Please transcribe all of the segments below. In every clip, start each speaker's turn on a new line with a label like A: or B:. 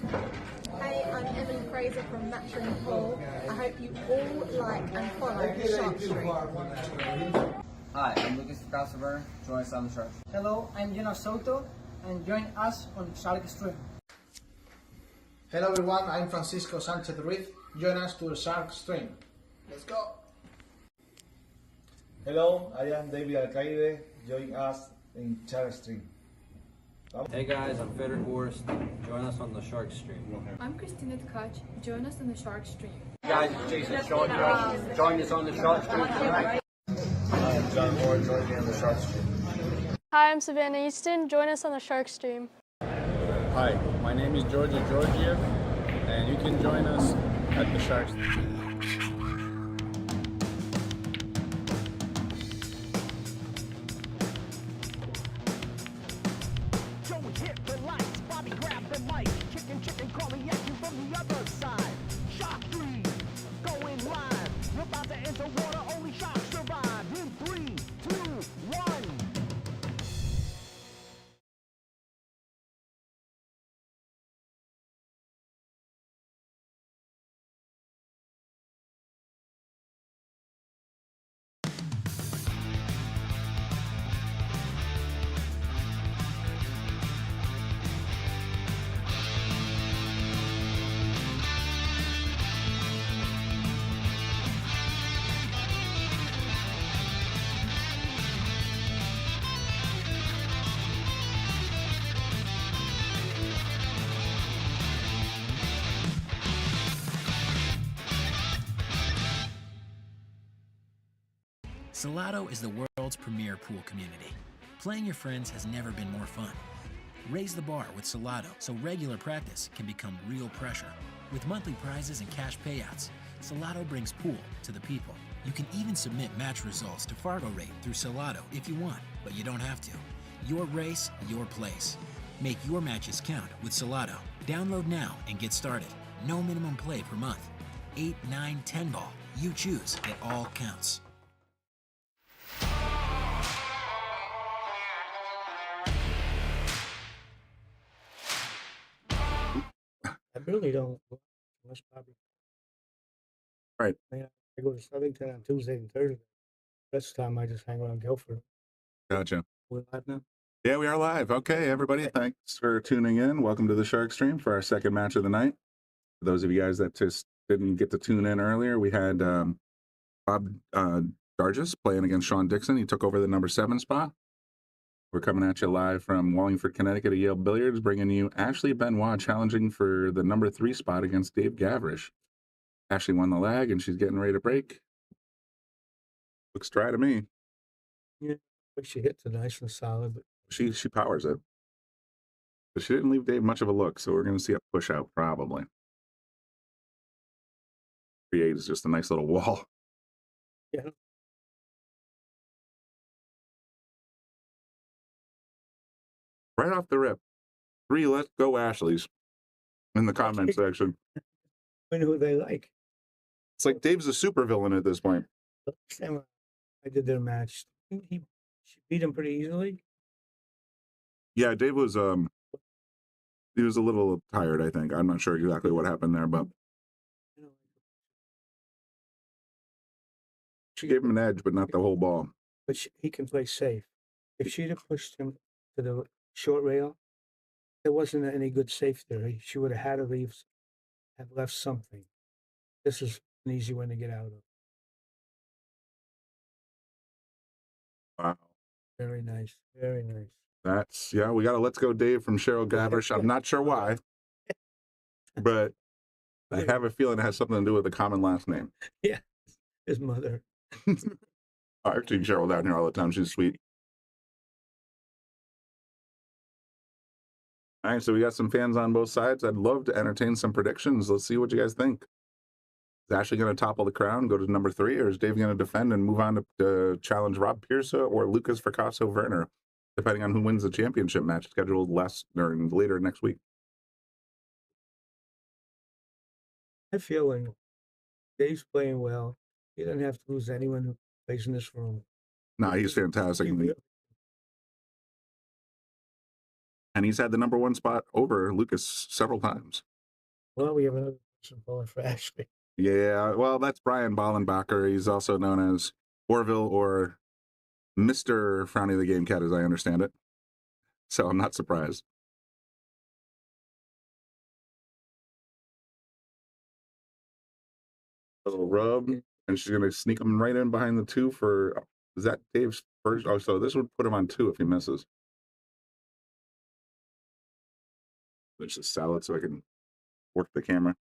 A: Hey, I'm Emily Fraser from Matching Pool. I hope you all like and follow Shark Street.
B: Hi, I'm Lucas Decisive. Join us on the Shark Stream.
C: Hello, I'm Salotto, and join us on Shark Stream.
D: Hello everyone, I'm Francisco Sanchez Ruiz. Join us to the Shark Stream. Let's go!
E: Hello, I am David Alcaide. Join us in Shark Stream.
B: Hey guys, I'm Feder Horst. Join us on the Shark Stream.
F: I'm Christina Tkach. Join us on the Shark Stream.
B: Hey guys, it's Jason Sean here. Join us on the Shark Stream tonight.
E: I am John Moore. Join me on the Shark Stream.
G: Hi, I'm Savannah Easton. Join us on the Shark Stream.
H: Hi, my name is Georgia Georgiev, and you can join us at the Shark Stream.
I: Salotto is the world's premier pool community. Playing your friends has never been more fun. Raise the bar with Salotto so regular practice can become real pressure. With monthly prizes and cash payouts, Salotto brings pool to the people. You can even submit match results to Fargo Rate through Salotto if you want, but you don't have to. Your race, your place. Make your matches count with Salotto. Download now and get started. No minimum play per month. 8, 9, 10 ball. You choose. It all counts.
C: I really don't go much probably.
H: Right.
C: I go to Southington on Tuesday and Thursday. Rest of the time I just hang around Guilford.
H: Gotcha.
C: We're live now.
H: Yeah, we are live. Okay, everybody, thanks for tuning in. Welcome to the Shark Stream for our second match of the night. For those of you guys that just didn't get to tune in earlier, we had Bob Dargis playing against Sean Dixon. He took over the number 7 spot. We're coming at you live from Wallingford, Connecticut at Yale Billiards, bringing you Ashley Benoit challenging for the number 3 spot against Dave Gavrish. Ashley won the lag, and she's getting ready to break. Looks dry to me.
C: Yeah, but she hits it nice and solid. But
H: She powers it. But she didn't leave Dave much of a look, so we're going to see a push out probably. 3-8 is just a nice little wall.
C: yeah,
H: Right off the rip. 3, let's go Ashley's in the comment section.
C: I know who they like.
H: It's like Dave's a supervillain at this point.
C: Last time I did their match, she beat him pretty easily.
H: Yeah, Dave was he was a little tired, I think. I'm not sure exactly what happened there, but she gave him an edge, but not the whole ball.
C: But he can play safe. If she'd have pushed him to the short rail, there wasn't any good safe there. She would have had to have left something. This is an easy one to get out of.
H: Wow.
C: Very nice. Very nice.
H: That's, yeah, we got a Let's Go Dave from Cheryl Gavrish. I'm not sure why, but I have a feeling it has something to do with the common last name.
C: Yeah, his mother.
H: I've seen Cheryl down here all the time. She's sweet. All right, so we got some fans on both sides. I'd love to entertain some predictions. Let's see what you guys think. Is Ashley going to topple the crown, go to number 3, or is Dave going to defend and move on to challenge Rob Pierce or Lucas Fracasso Werner, depending on who wins the championship match scheduled later next week?
C: I feel like Dave's playing well. He doesn't have to lose anyone who plays in this room.
H: No, he's fantastic. And he's had the number 1 spot over Lucas several times.
C: Well, we have another person pulling for Ashley.
H: Yeah, well, that's Brian Ballenbacher. He's also known as Orville or Mr. Frowny the Game Cat, as I understand it. So I'm not surprised. Little rub, and she's gonna sneak him right in behind the 2 for. Is that Dave's first? Oh, so this would put him on 2 if he misses. Let's just sell it so I can work the camera.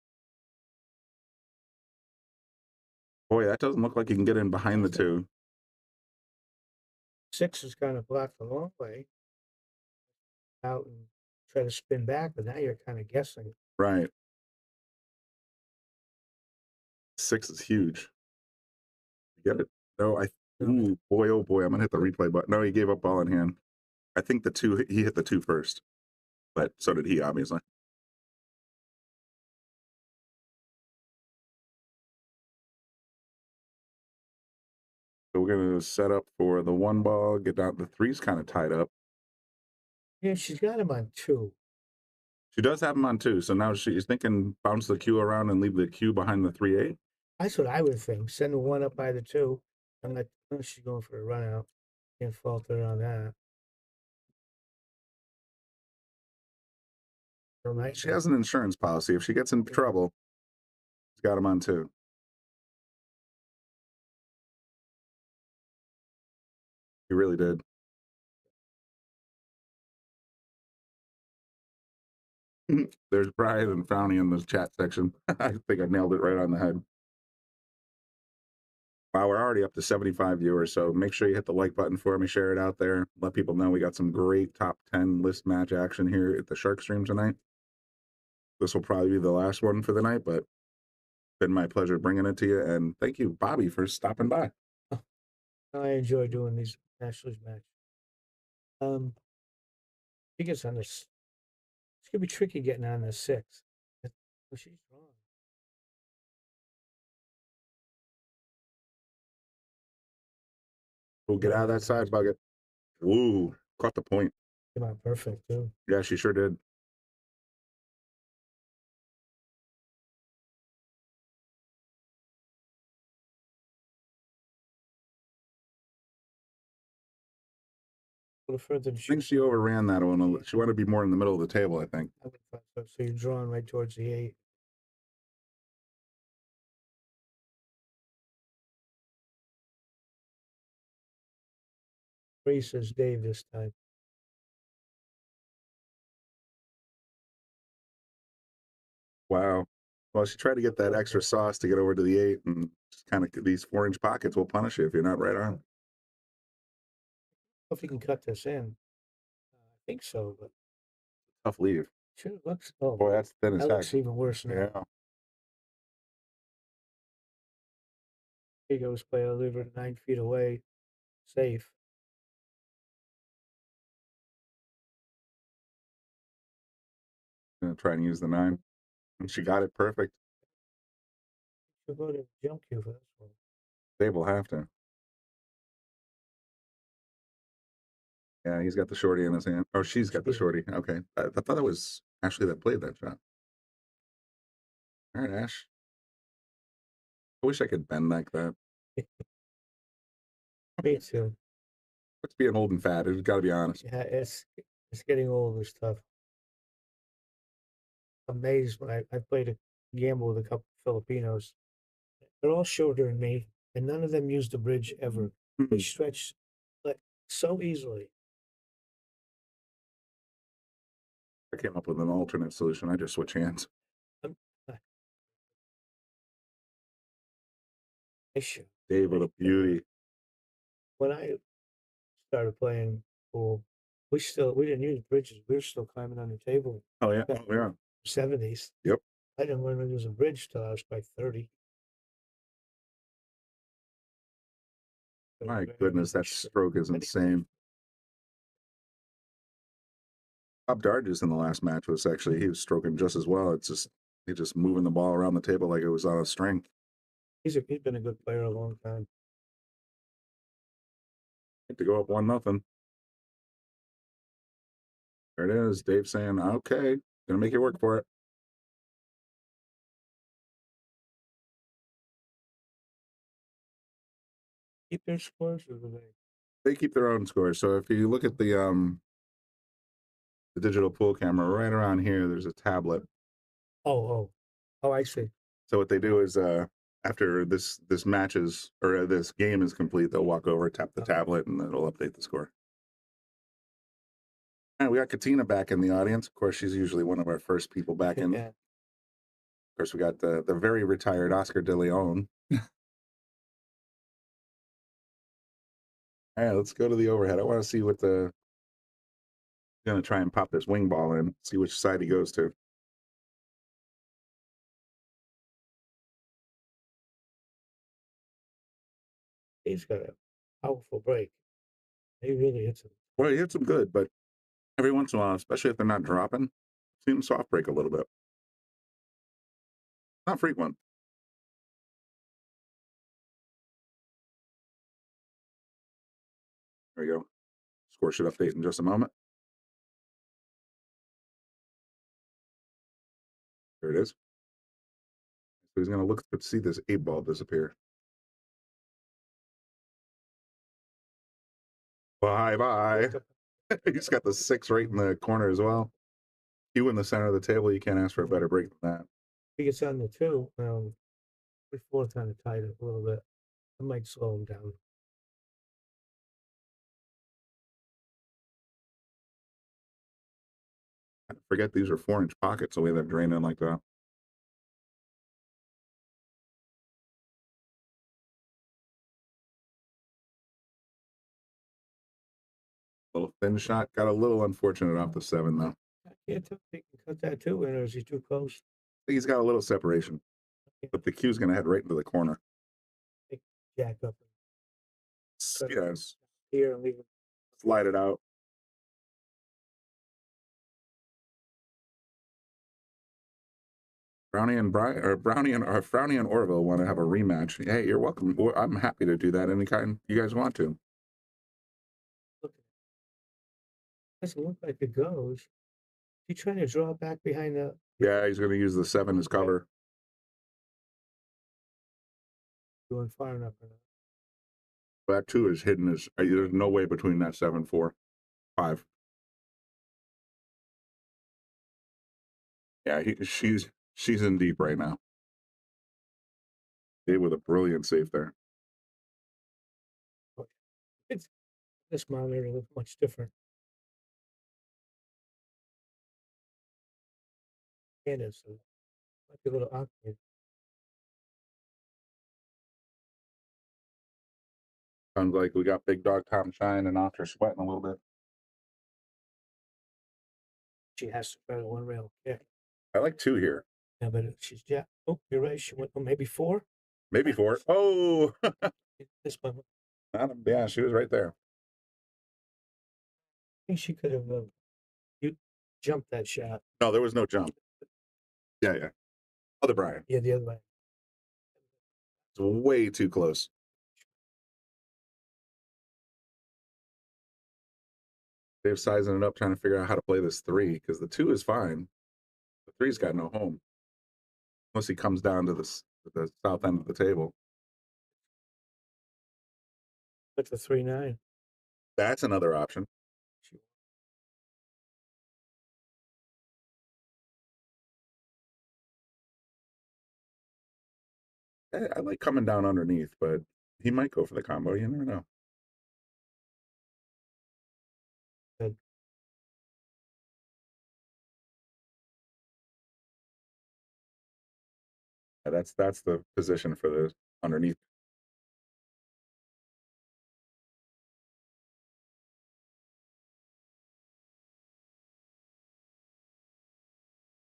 H: Boy, that doesn't look like you can get in behind the 2.
C: 6 is kind of blocked the long way out and try to spin back, but now you're kind of guessing.
H: Right. 6 is huge. Get it? No, ooh, boy, oh boy, I'm gonna hit the replay button. No, he gave up ball in hand. I think the 2, he hit the 2 first, but so did he, obviously. So we're gonna set up for the 1 ball, get down. The 3's kind of tied up.
C: Yeah, she's got him on 2.
H: She does have him on 2, so now she's thinking bounce the Q around and leave the Q behind the 3-8.
C: That's what I would think. Send the 1 up by the 2. I'm like, oh, she's going for a run out. Can't fault her on that. Right.
H: She has an insurance policy. If she gets in trouble, she's got him on 2. He really did. There's Brian and Frowny in the chat section. I think I nailed it right on the head. Wow, we're already up to 75 viewers, so make sure you hit the like button for me, share it out there, let people know we got some great top 10 list match action here at the Shark Stream tonight. This will probably be the last one for the night, but it's been my pleasure bringing it to you, and thank you, Bobby, for stopping by.
C: I enjoy doing these Ashley's match. She gets on this. It's gonna be tricky getting on the 6. Oh, she's wrong.
H: We'll get out of that side bucket. Woo, caught the point.
C: Came out perfect too.
H: Yeah, she sure did.
C: A little further than
H: I think she overran that one. She wanted to be more in the middle of the table, I think.
C: I would thought so. So you're drawing right towards the 8. Three says Dave this time.
H: Wow. Well, she tried to get that extra sauce to get over to the 8, and just kind of these 4-inch pockets will punish you if you're not right on.
C: If you can cut this in. I think so, but
H: Tough leave.
C: sure looks. Oh,
H: Boy, that's thin as
C: that
H: heck.
C: looks even worse now.
H: Yeah.
C: He goes play a liver 9 feet away, safe.
H: Gonna try and use the 9. And she got it perfect.
C: She'll go to jump queue for this one.
H: Dave will have to. Yeah, he's got the shorty in his hand. Oh, she's got the shorty. Okay. I thought it was Ashley that played that shot. All right, Ash. I wish I could bend like that.
C: Me too.
H: It's being old and fat. It's got to be honest.
C: Yeah, it's getting old. It's tough. Amazed when I played a gamble with a couple of Filipinos. They're all shorter than me, and none of them use the bridge ever. They stretch like so easily.
H: I came up with an alternate solution. I just switch hands.
C: Issue.
H: Dave with a beauty.
C: When I started playing pool, we didn't use bridges. We were still climbing on the table.
H: Oh yeah, oh, yeah.
C: 70s.
H: Yep.
C: I didn't learn to use a bridge till I was like 30.
H: My goodness, that stroke is insane. Bob Darges in the last match was actually, he was stroking just as well. It's just, he's just moving the ball around the table like it was on a string.
C: He's been a good player a long time.
H: To go up 1-0. There it is. Dave saying, okay, gonna make you work for it.
C: keep their scores or do they?
H: They keep their own scores. So if you look at the digital pool camera right around here, there's a tablet.
C: Oh, I see.
H: So what they do is after this match is or this game is complete, they'll walk over, tap the tablet, and it'll update the score. And we got Katina back in the audience. Of course, she's usually one of our first people back in.
C: Yeah.
H: Of course, we got the very retired Oscar De Leon. All right, let's go to the overhead. I want to see what the going to try and pop this wing ball in, see which side he goes to.
C: He's got a powerful break. He really hits it.
H: Well, he hits them good, but every once in a while, especially if they're not dropping, see him soft break a little bit. Not frequent. There we go. Score should update in just a moment. There it is. So he's going to look to see this 8-ball disappear. Bye. He's got the 6 right in the corner as well. You in the center of the table, you can't ask for a better break than that.
C: He gets on the 2. Before trying to tighten it a little bit. I might slow him down.
H: I forget these are 4-inch pockets the way they're draining like that. Little thin shot. Got a little unfortunate off the 7, though.
C: Yeah, he can cut that too, or is he too close?
H: I think he's got a little separation. But the cue's going to head right into the corner.
C: Jack up.
H: Yes.
C: Here and leave it.
H: Slide it out. Frowny and Orville want to have a rematch. Hey, you're welcome. I'm happy to do that anytime you guys want to.
C: Doesn't look like it goes. He trying to draw back behind the.
H: Yeah, he's going to use the 7 as cover.
C: Doing far enough or not.
H: That 2 is hidden as there's no way between that 7, 4, 5. Yeah, she's in deep right now. Dave with a brilliant save there.
C: This monitor looks much different. And it's might be a little awkward.
H: Sounds like we got Big Dog Tom Shine and Oscar sweating a little bit.
C: She has to try the 1 rail kick.
H: I like 2 here.
C: Yeah, but she's oh, you're right. She went maybe 4.
H: Maybe 4. Oh,
C: This one.
H: yeah, she was right there.
C: I think she could have you jumped that shot.
H: No, there was no jump. Yeah. Other Brian.
C: Yeah, the other way.
H: It's way too close. Dave's sizing it up, trying to figure out how to play this 3 because the 2 is fine. The 3's got no home unless he comes down to the south end of the table.
C: That's a 3-9.
H: That's another option. I like coming down underneath, but he might go for the combo. You never know.
C: Good.
H: Yeah, that's the position for the underneath.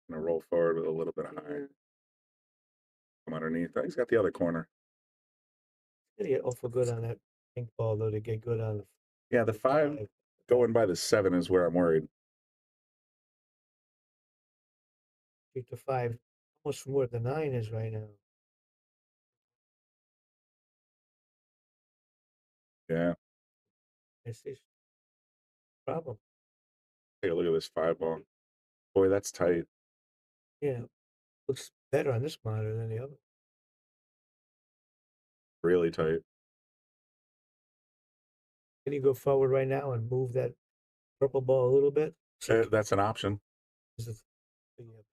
H: Gonna roll forward with a little bit of high. Come underneath. He's got the other corner.
C: Gotta get awful good on that pink ball though to get good on the.
H: Yeah, the 5 going by the 7 is where I'm worried.
C: Keep the 5 almost from where the 9 is right now.
H: Yeah.
C: It's this problem.
H: Take a look at this 5 ball. Boy, that's tight.
C: Yeah, looks better on this monitor than the other.
H: Really tight.
C: Can you go forward right now and move that purple ball a little bit?
H: That's an option.
C: The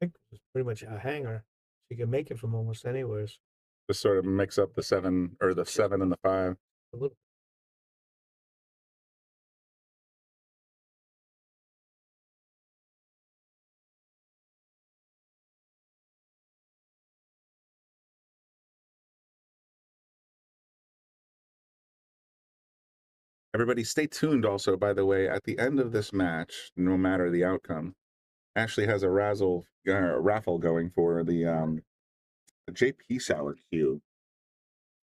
C: pick is pretty much a hanger. So you can make it from almost anywhere.
H: Just sort of mix up the 7 or the 7 and the 5.
C: A little.
H: Everybody stay tuned also, by the way, at the end of this match, no matter the outcome, Ashley has a raffle going for the JP Shower cube.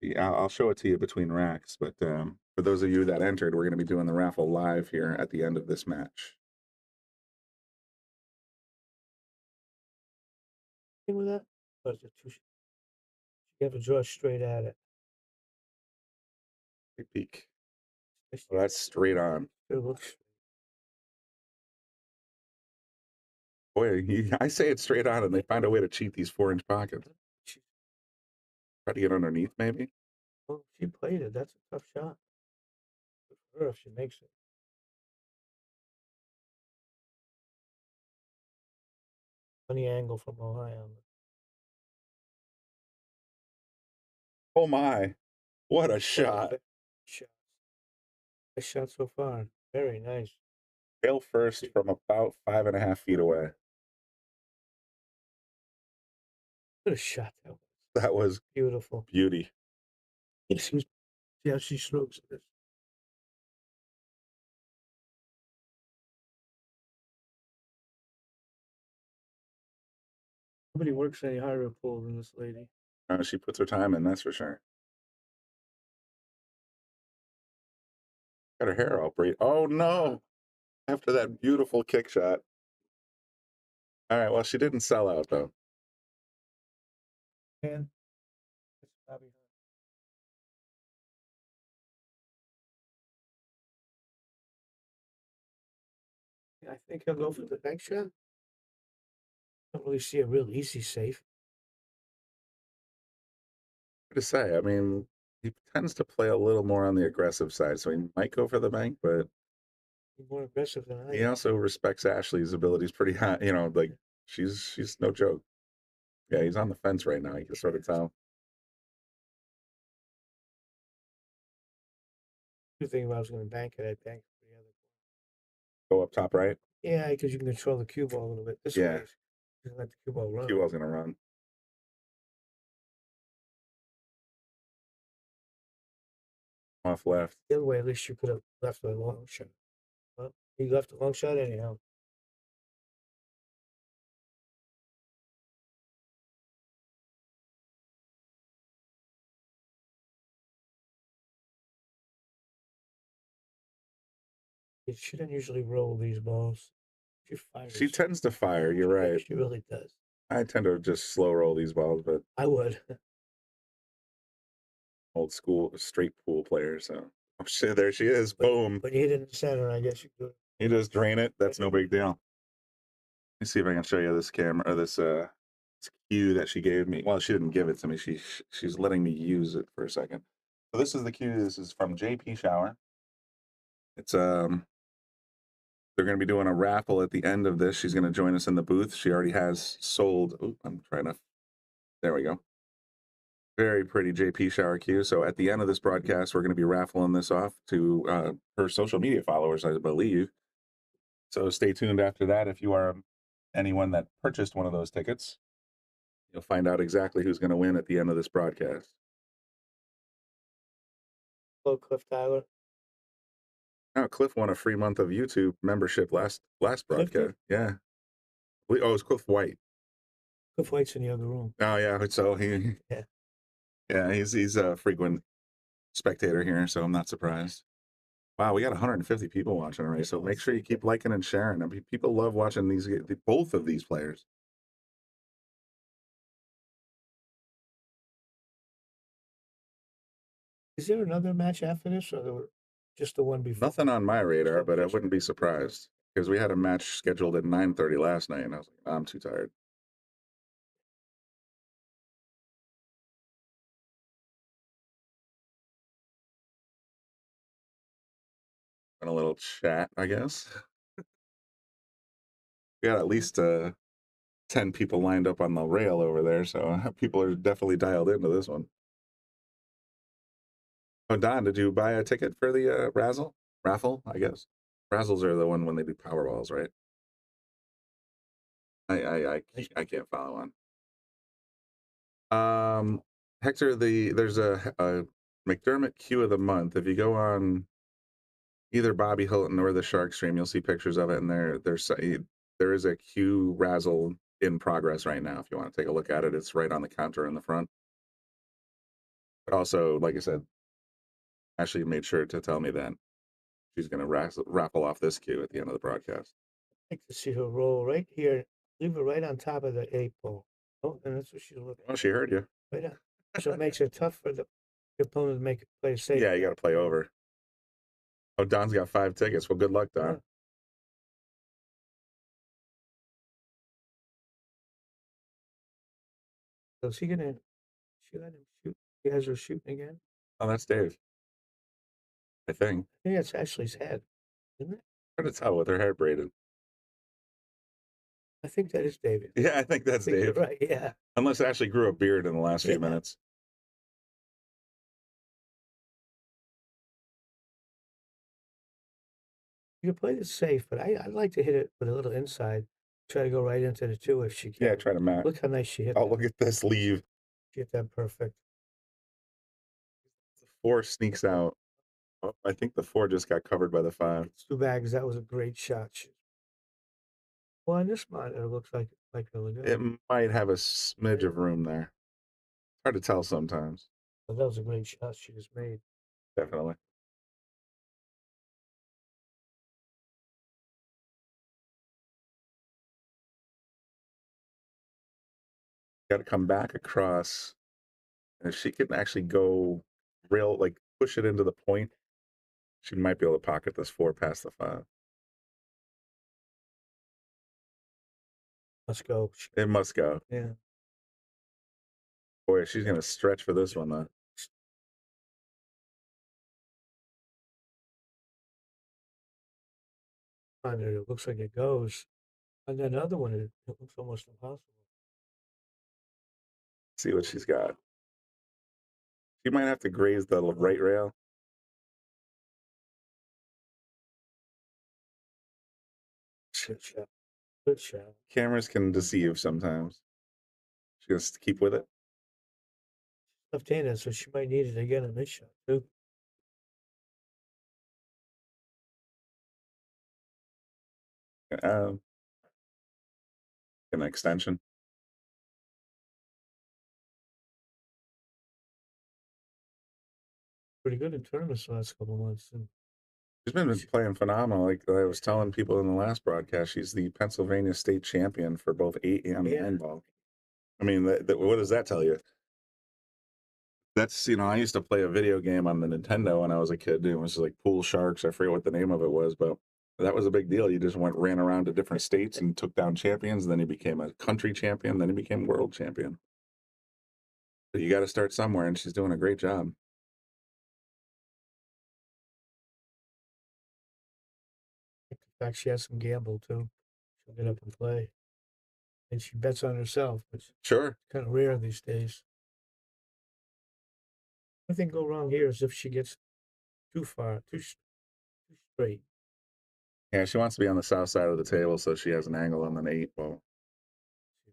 H: Yeah, I'll show it to you between racks, but for those of you that entered, we're going to be doing the raffle live here at the end of this match.
C: With that? Or is it too? You have to draw straight at it.
H: Big peek. Well, that's straight on.
C: It looks.
H: Boy, I say it's straight on, and they find a way to cheat these 4-inch pockets. Try to get underneath, maybe.
C: Well, she played it. That's a tough shot. Good for her if she makes it. Funny angle from Ohio.
H: Oh my! What a shot!
C: Nice shot so far. Very nice.
H: Tail first from about 5.5 feet away.
C: What a shot that was.
H: That was
C: Beautiful.
H: beauty.
C: See how she strokes this. Nobody works any harder at pool than this lady.
H: She puts her time in, that's for sure. Got her hair all braid. Oh no! After that beautiful kick shot. All right, well, she didn't sell out though.
C: And I think he'll go for the bank shot. Don't really see a real easy safe.
H: Hard to say. I mean, he tends to play a little more on the aggressive side, so he might go for the bank, but
C: He's more aggressive than I
H: he
C: am.
H: also respects Ashley's abilities pretty high. You know, like she's no joke. Yeah, he's on the fence right now. You can sort of tell.
C: You think if I was going to bank it, I'd bank for the other.
H: Go up top right.
C: Yeah, because you can control the cue ball a little bit. This
H: Yeah.
C: way, you can let the cue ball run.
H: Cue ball's gonna run. Off left.
C: The other way, at least you could have left a long shot. Well, he left a long shot anyhow. She shouldn't usually roll these balls. She fires.
H: She tends to fire. You're right.
C: She really does.
H: I tend to just slow roll these balls, but
C: I would.
H: old school straight pool player. So oh shit, there she is. Boom.
C: When you hit it in the center, I guess you could.
H: You just drain it. That's no big deal. Let me see if I can show you this camera or this cue that she gave me. Well, she didn't give it to me. She's letting me use it for a second. So this is the cue. This is from JP Shower. It's they're going to be doing a raffle at the end of this. She's going to join us in the booth. She already has sold. Oh, I'm trying to. There we go. Very pretty JP Shower cue. So at the end of this broadcast, we're going to be raffling this off to her social media followers, I believe. So stay tuned after that. If you are anyone that purchased one of those tickets, you'll find out exactly who's going to win at the end of this broadcast.
C: Hello, Cliff Tyler.
H: Oh, Cliff won a free month of YouTube membership last broadcast. Yeah. Oh, it's Cliff White.
C: Cliff White's in the other room.
H: Oh yeah. So he. Yeah, he's a frequent spectator here, so I'm not surprised. Wow, we got 150 people watching already, so make sure you keep liking and sharing. I mean, people love watching both of these players.
C: Is there another match after this, or just the one before?
H: Nothing on my radar, but I wouldn't be surprised because we had a match scheduled at 9:30 last night, and I was like, I'm too tired. And a little chat, I guess. We got at least 10 people lined up on the rail over there, so people are definitely dialed into this one. Oh, Don, did you buy a ticket for the raffle? I guess razzles are the one when they do Powerballs, right? I can't follow on. Hector, there's a McDermott Q of the month. If you go on either Bobby Hilton or the Shark Stream, you'll see pictures of it, and there is a Q razzle in progress right now. If you want to take a look at it, it's right on the counter in the front. But also, like I said, Ashley made sure to tell me that she's going to raffle off this Q at the end of the broadcast.
C: I like to see her roll right here. Leave her right on top of the 8-ball. Oh, and that's what she's looking
H: Oh, she heard you.
C: right on. So it makes it tough for the opponent to make it play safe.
H: Yeah, you got to play over. Oh, Don's got 5 tickets. Well, good luck, Don.
C: Yeah. So is he gonna? She let him shoot. He has her shooting again.
H: Oh, that's Dave. I think.
C: I think that's Ashley's head, isn't it?
H: Hard to tell with her hair braided.
C: I think that is David.
H: Yeah, I think that's Dave.
C: Right, yeah.
H: Unless Ashley grew a beard in the last few minutes.
C: You can play this safe, but I'd like to hit it with a little inside. Try to go right into the 2 if she can.
H: Yeah, try to match.
C: Look how nice she hit.
H: Oh, look at this leave.
C: She hit that perfect.
H: The 4 sneaks out. Oh, I think the 4 just got covered by the 5.
C: It's too bad because that was a great shot. Well, on this monitor, it looks like really good.
H: It might have a smidge of room there. Hard to tell sometimes.
C: But that was a great shot she just made.
H: Definitely. Got to come back across. And if she can actually go real, like push it into the point, she might be able to pocket this 4 past the 5.
C: Let's go.
H: It must go.
C: Yeah.
H: Boy, she's going to stretch for this one, though.
C: It looks like it goes. And then the other one, it looks almost impossible.
H: See what she's got. She might have to graze the right rail.
C: Good shot. Good shot.
H: Cameras can deceive sometimes. She has to keep with it.
C: Left-handed, so she might need it again in this shot, too.
H: An extension.
C: Pretty good in tournaments the last couple of months, too.
H: She's been playing phenomenal. Like I was telling people in the last broadcast, she's the Pennsylvania state champion for both 8 and 9 ball. I mean, what does that tell you? That's, I used to play a video game on the Nintendo when I was a kid. It was like Pool Sharks. I forget what the name of it was, but that was a big deal. You just ran around to different states and took down champions. Then you became a country champion. Then you became world champion. But you got to start somewhere, and she's doing a great job.
C: In fact, she has some gamble, too. She'll get up and play. And she bets on herself, which
H: Sure.
C: kind of rare these days. The thing go wrong here is if she gets too far, too straight.
H: Yeah, she wants to be on the south side of the table, so she has an angle on an 8 ball.
C: I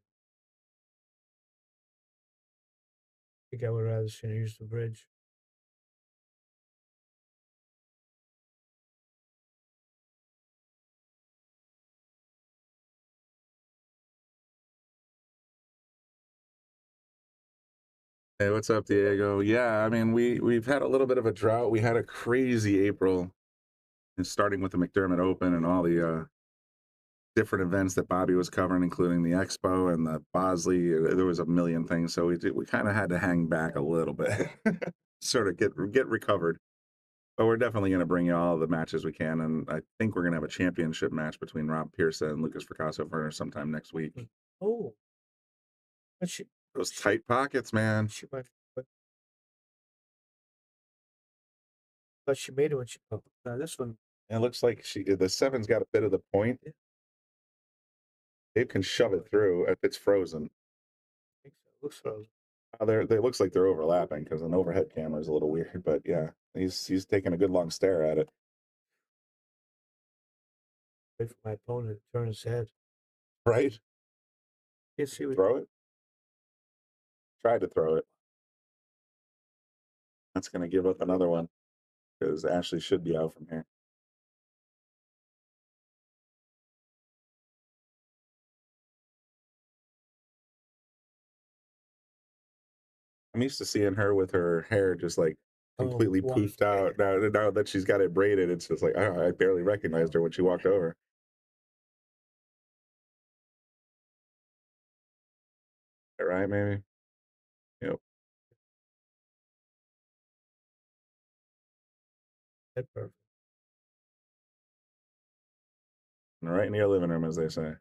C: think I would rather see her use the bridge.
H: Hey, what's up, Diego? Yeah, I mean, we've had a little bit of a drought. We had a crazy April, and starting with the McDermott Open and all the different events that Bobby was covering, including the Expo and the Bosley. There was a million things, so we kind of had to hang back a little bit, sort of get recovered. But we're definitely going to bring you all the matches we can, and I think we're going to have a championship match between Rob Pearson and Lucas Fracasso sometime next week.
C: Oh, but
H: those tight pockets, man.
C: She might, but she made it when she. Oh, this one
H: And it looks like the 7's got a bit of the point. Dave can shove it through if it's frozen.
C: I think so. Looks frozen.
H: It looks like they're overlapping because an overhead camera is a little weird, but yeah, he's taking a good long stare at it.
C: Wait for my opponent to turn his head.
H: Right?
C: Can't see what
H: Throw it. Tried to throw it. That's going to give up another one because Ashley should be out from here. I'm used to seeing her with her hair just like completely poofed out. Now that she's got it braided, it's just like, oh, I barely recognized her when she walked over. All right, maybe. Yep.
C: That's perfect.
H: Right in your living room, as they say.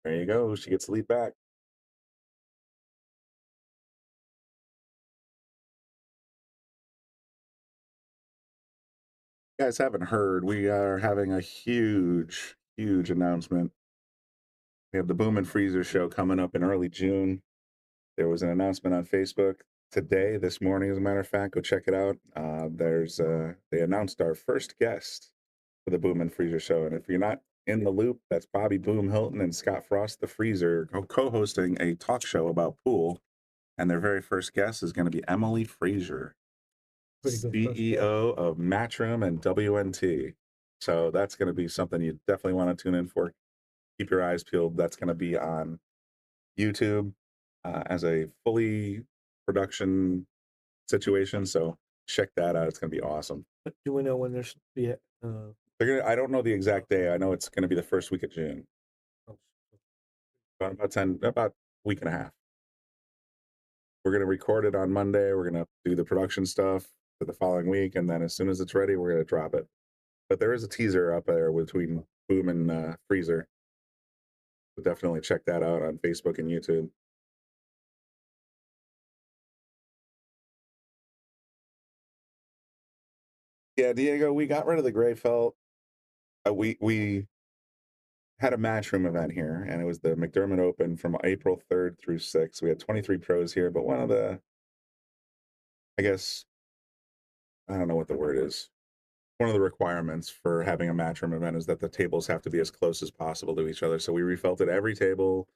H: There you go. She gets the lead back. You guys haven't heard, we are having a huge announcement. We have the Boom and Freezer show coming up in early June. There was an announcement on Facebook today, this morning, as a matter of fact. Go check it out. They announced our first guest for the Boom and Freezer show. And if you're not in the loop, that's Bobby Boom Hilton and Scott Frost, the Freezer, co-hosting a talk show about pool. And their very first guest is going to be Emily Frazier, CEO of Matchroom and WNT. So that's going to be something you definitely want to tune in for. Keep your eyes peeled. That's going to be on YouTube as a fully production situation. So check that out. It's going to be awesome.
C: But do we know when there's
H: They're gonna. I don't know the exact day. I know it's going to be the first week of June. About a week and a half. We're going to record it on Monday. We're going to do the production stuff for the following week, and then as soon as it's ready, we're going to drop it. But there is a teaser up there between Boom and Freezer. So definitely check that out on Facebook and YouTube. Yeah, Diego, we got rid of the gray felt. We had a Matchroom event here, and it was the McDermott Open from April 3rd through 6th. We had 23 pros here, but one of the, I guess, I don't know what the word is. One of the requirements for having a Matchroom event is that the tables have to be as close as possible to each other. So we refelted every table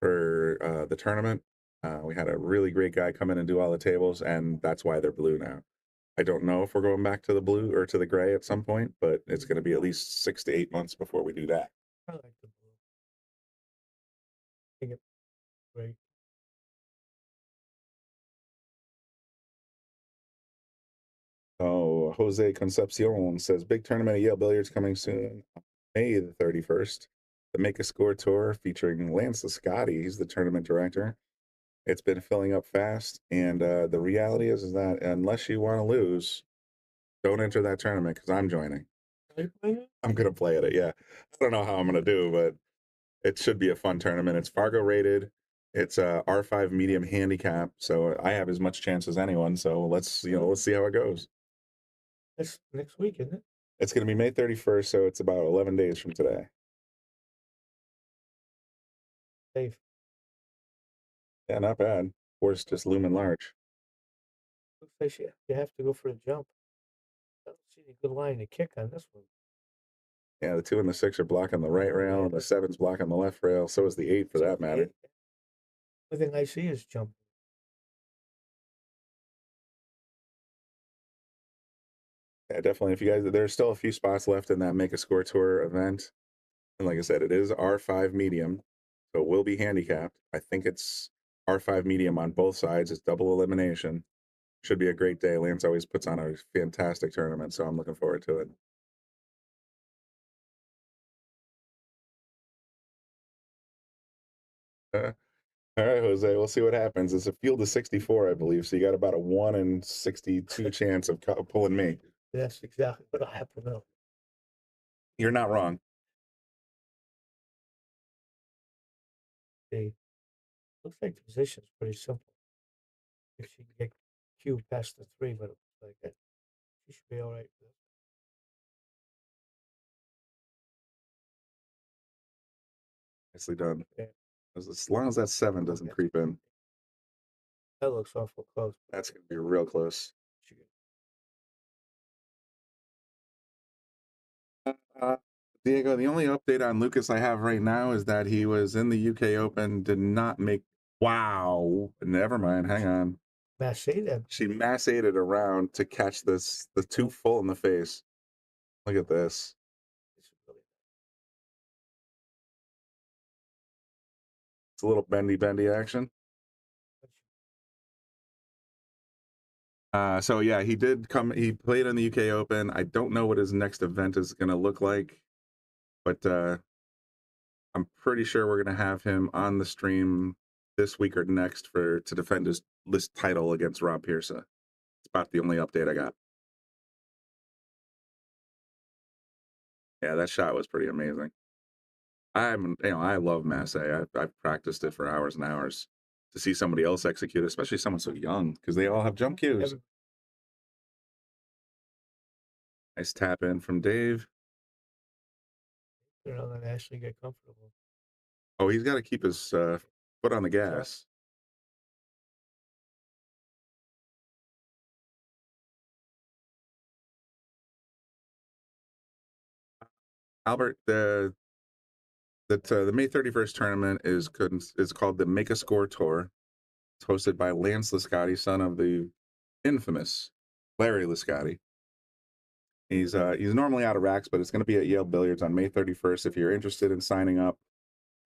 H: for the tournament. We had a really great guy come in and do all the tables, and that's why they're blue now. I don't know if we're going back to the blue or to the gray at some point, but it's going to be at least 6 to 8 months before we do that.
C: I like the blue. I think it's great.
H: Oh, Jose Concepcion says, big tournament at Yale Billiards coming soon, May the 31st. The Make a Score Tour featuring Lance Lascotti. He's the tournament director. It's been filling up fast, and the reality is that unless you want to lose, don't enter that tournament because I'm joining. I'm going to play at it, yeah. I don't know how I'm going to do, but it should be a fun tournament. It's Fargo rated. It's a R5 medium handicap, so I have as much chance as anyone. So let's see how it goes.
C: That's next week, isn't it?
H: It's going to be May 31st, so it's about 11 days from today.
C: Safe.
H: Yeah, not bad. Of course, just looming large.
C: Looks like you have to go for a jump. I don't see any good line to kick on this one.
H: Yeah, the 2 and the 6 are blocking the right rail, and the 7's blocking the left rail. So is the 8 for that matter.
C: The thing I see is jump.
H: Yeah, definitely. If you guys, there's still a few spots left in that Make a Score Tour event. And like I said, it is R5 medium, so it will be handicapped. I think it's R5 medium on both sides. It's double elimination. Should be a great day. Lance always puts on a fantastic tournament, so I'm looking forward to it. All right, Jose, we'll see what happens. It's a field of 64, I believe, so you got about a 1 in 62 chance of pulling me.
C: That's exactly what I happen to know.
H: You're not wrong.
C: Looks like the position's pretty simple. If she can get few past the 3, but it was like that. She should be all right for this.
H: Nicely done.
C: Yeah.
H: As long as that 7 doesn't creep in,
C: That looks awful close.
H: that's going to be real close. Diego, the only update on Lucas I have right now is that he was in the UK Open, did not make. Wow. Never mind. Hang on.
C: Massada.
H: She massated around to catch the 2 full in the face. Look at this. It's a little bendy action. So yeah, he did come. He played in the UK Open. I don't know what his next event is going to look like, but I'm pretty sure we're going to have him on the stream this week or next to defend his list title against Rob Pearsa. It's about the only update I got. Yeah, that shot was pretty amazing. I love Masse. I've practiced it for hours and hours. To see somebody else execute, especially someone so young, because they all have jump cues. Nice tap in from Dave.
C: They're not going to actually get comfortable.
H: Oh, he's got to keep his foot on the gas. Albert, the May 31st tournament is called the Make a Score Tour. It's hosted by Lance Liscotti, son of the infamous Larry Liscotti. He's normally out of racks, but it's going to be at Yale Billiards on May 31st. If you're interested in signing up,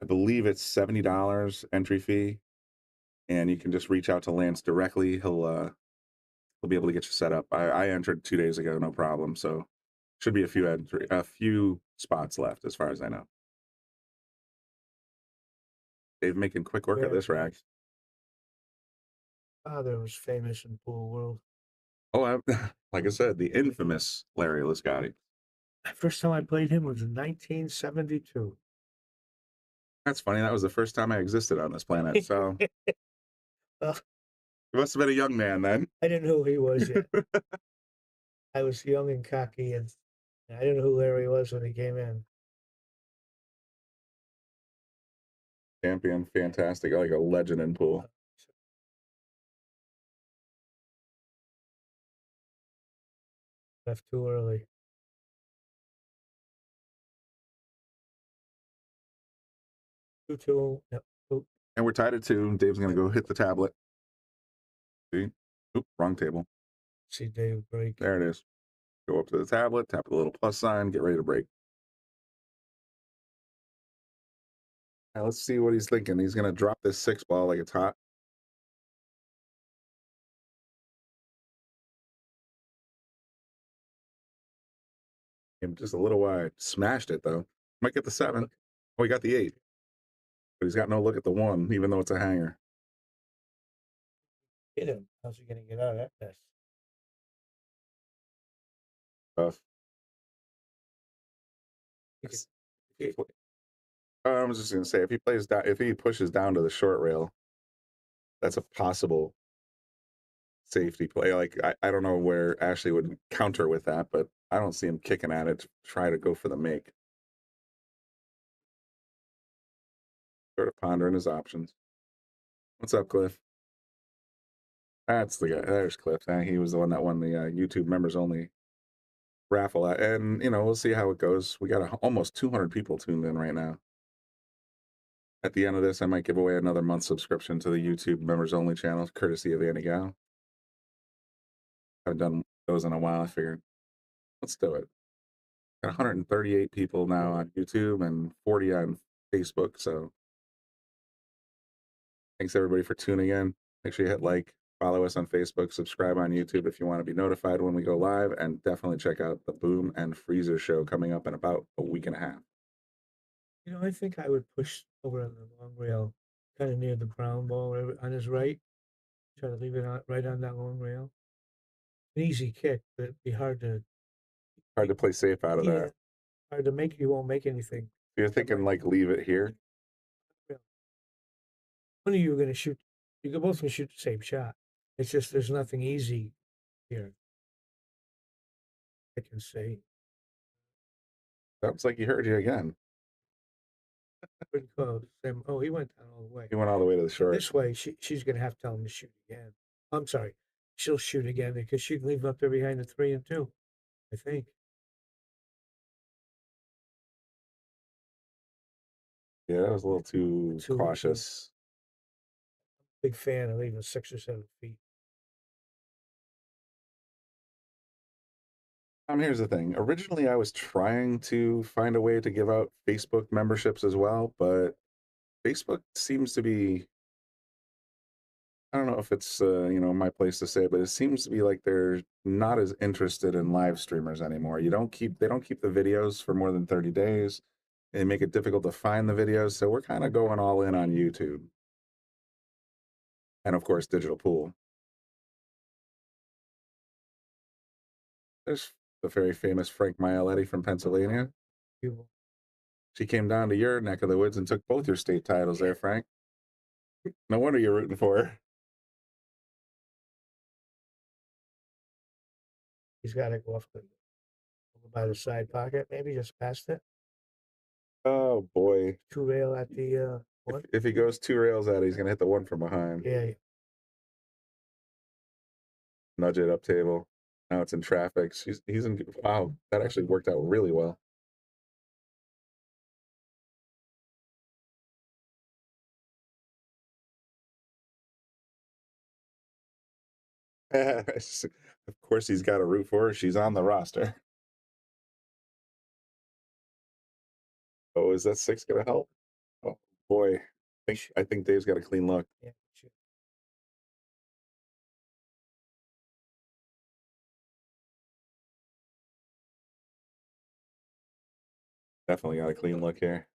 H: I believe it's $70 entry fee, and you can just reach out to Lance directly. He'll be able to get you set up. I entered 2 days ago, no problem. So should be a few spots left, as far as I know. Dave making quick work of this rack.
C: Father was famous in pool world.
H: Oh, like I said, the infamous Larry Liscotti.
C: The first time I played him was in 1972.
H: That's funny. That was the first time I existed on this planet. So
C: Well,
H: you must have been a young man then.
C: I didn't know who he was yet. I was young and cocky, and I didn't know who Larry was when he came in.
H: Champion, fantastic, like a legend in pool.
C: Left too early. Two. Yep.
H: And we're tied at 2. Dave's going to go hit the tablet. See? Oop, wrong table.
C: See Dave break.
H: There it is. Go up to the tablet, tap the little plus sign, get ready to break. Now let's see what he's thinking. He's going to drop this 6 ball like it's hot. Just a little wide. Smashed it, though. Might get the 7. Oh, he got the 8. But he's got no look at the 1, even though it's a hanger.
C: Hit him. How's he going to get out of that mess?
H: Tough. I was just going to say, if he pushes down to the short rail, that's a possible safety play. Like, I don't know where Ashley would counter with that, but I don't see him kicking at it to try to go for the make. Sort of pondering his options. What's up, Cliff? That's the guy. There's Cliff. He was the one that won the YouTube members only raffle. And, we'll see how it goes. We got almost 200 people tuned in right now. At the end of this, I might give away another month subscription to the YouTube members only channel, courtesy of Andy Gow. I haven't done those in a while. I figured, let's do it. Got 138 people now on YouTube and 40 on Facebook. So thanks everybody for tuning in. Make sure you hit like, follow us on Facebook, subscribe on YouTube if you want to be notified when we go live, and definitely check out the Boom and Freezer show coming up in about a week and a half.
C: I think I would push over on the long rail, kind of near the brown ball on his right. Try to leave it right on that long rail. An easy kick, but it'd be hard to
H: play safe out of that.
C: Hard to make. You won't make anything.
H: You're thinking like leave it here?
C: One of you are going to shoot. You both can shoot the same shot. It's just there's nothing easy here. I can say.
H: Sounds like he heard you again.
C: Pretty close. Oh, he went down all the way.
H: He went all the way to the short.
C: This way, she's going to have to tell him to shoot again. I'm sorry. She'll shoot again because she can leave him up there behind the 3 and 2, I think.
H: Yeah, that was a little too
C: Too-
H: cautious.
C: Big fan of leaving 6 or 7 feet.
H: Here's the thing. Originally, I was trying to find a way to give out Facebook memberships as well, but Facebook seems to be, I don't know if it's my place to say, but it seems to be like they're not as interested in live streamers anymore. They don't keep the videos for more than 30 days. They make it difficult to find the videos, so we're kind of going all in on YouTube. And of course, digital pool. There's the very famous Frank Mieletti from Pennsylvania.
C: People.
H: She came down to your neck of the woods and took both your state titles there, Frank. No wonder you're rooting for her.
C: He's got to go off over by the side pocket, maybe just past it.
H: Oh, boy.
C: 2 rail at the one.
H: If he goes 2 rails at it, he's going to hit the one from behind.
C: Yeah.
H: Nudge it up table. Now it's in traffic. He's in. Wow, that actually worked out really well. Of course, he's got to root for her. She's on the roster. Oh, is that 6 going to help? Oh, boy. I think Dave's got a clean look.
C: Yeah, sure.
H: Definitely got a clean look here.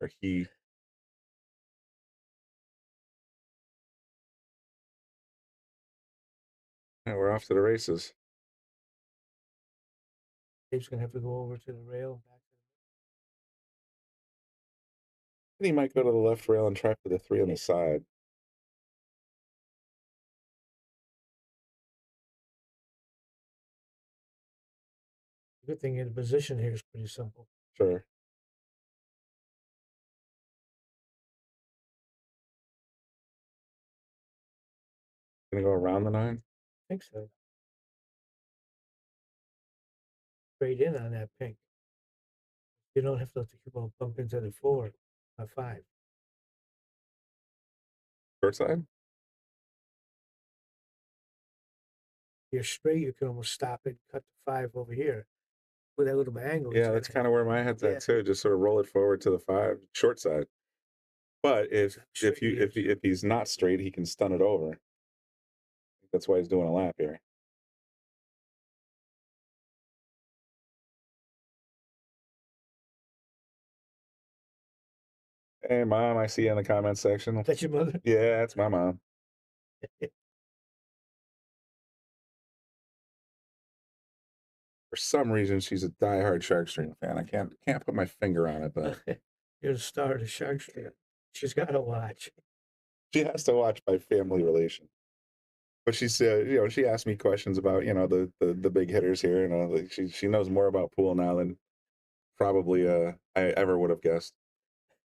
H: Or he. Yeah, we're off to the races.
C: Dave's going to have to go over to the rail.
H: And he might go to the left rail and try for the 3 on the side.
C: The good thing in the position here is pretty simple.
H: Sure. Gonna go around the 9?
C: I think so. Straight in on that pink. You don't have to let the cue ball bump into the 4 or 5.
H: Short side?
C: You're straight, you can almost stop it, cut the 5 over here with that little angle.
H: Yeah, that's kind of where my head's at too. Just sort of roll it forward to the 5, short side. But if he's not straight, he can stun it over. That's why he's doing a lap here. Hey, Mom, I see you in the comments section.
C: That's your mother?
H: Yeah, that's my mom. For some reason, she's a diehard Sharkstream fan. I can't put my finger on it, but
C: You're the star of the Sharkstream. She's got to watch.
H: she has to watch by family relation. But she said, she asked me questions about, the big hitters here. Like she knows more about pool now than probably I ever would have guessed.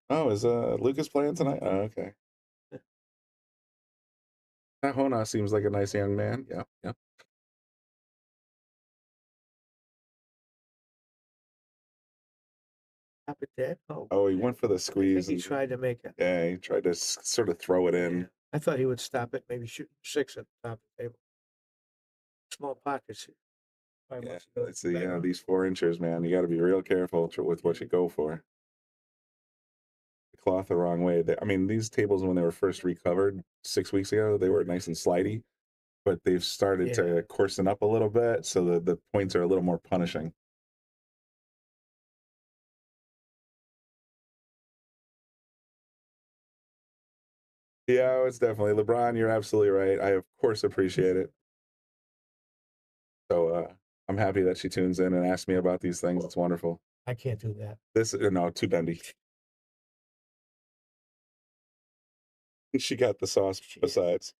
H: Oh, is Lucas playing tonight? Oh, okay. That Hona seems like a nice young man. Yeah.
C: Stop it dead.
H: Oh, he went for the
C: I
H: squeeze.
C: think he tried to make it.
H: Yeah, he tried to sort of throw it in.
C: I thought he would stop it, maybe shoot 6 at the top of the table. Small pockets here.
H: Yeah, it's these 4 inchers, man. You got to be real careful with what you go for. The cloth the wrong way. These tables, when they were first recovered 6 weeks ago, they were nice and slidey, but they've started to coarsen up a little bit, so the points are a little more punishing. Yeah, it's definitely LeBron. You're absolutely right. I of course appreciate it. So I'm happy that she tunes in and asks me about these things. It's wonderful.
C: I can't do that.
H: No, too bendy. She got the sauce besides.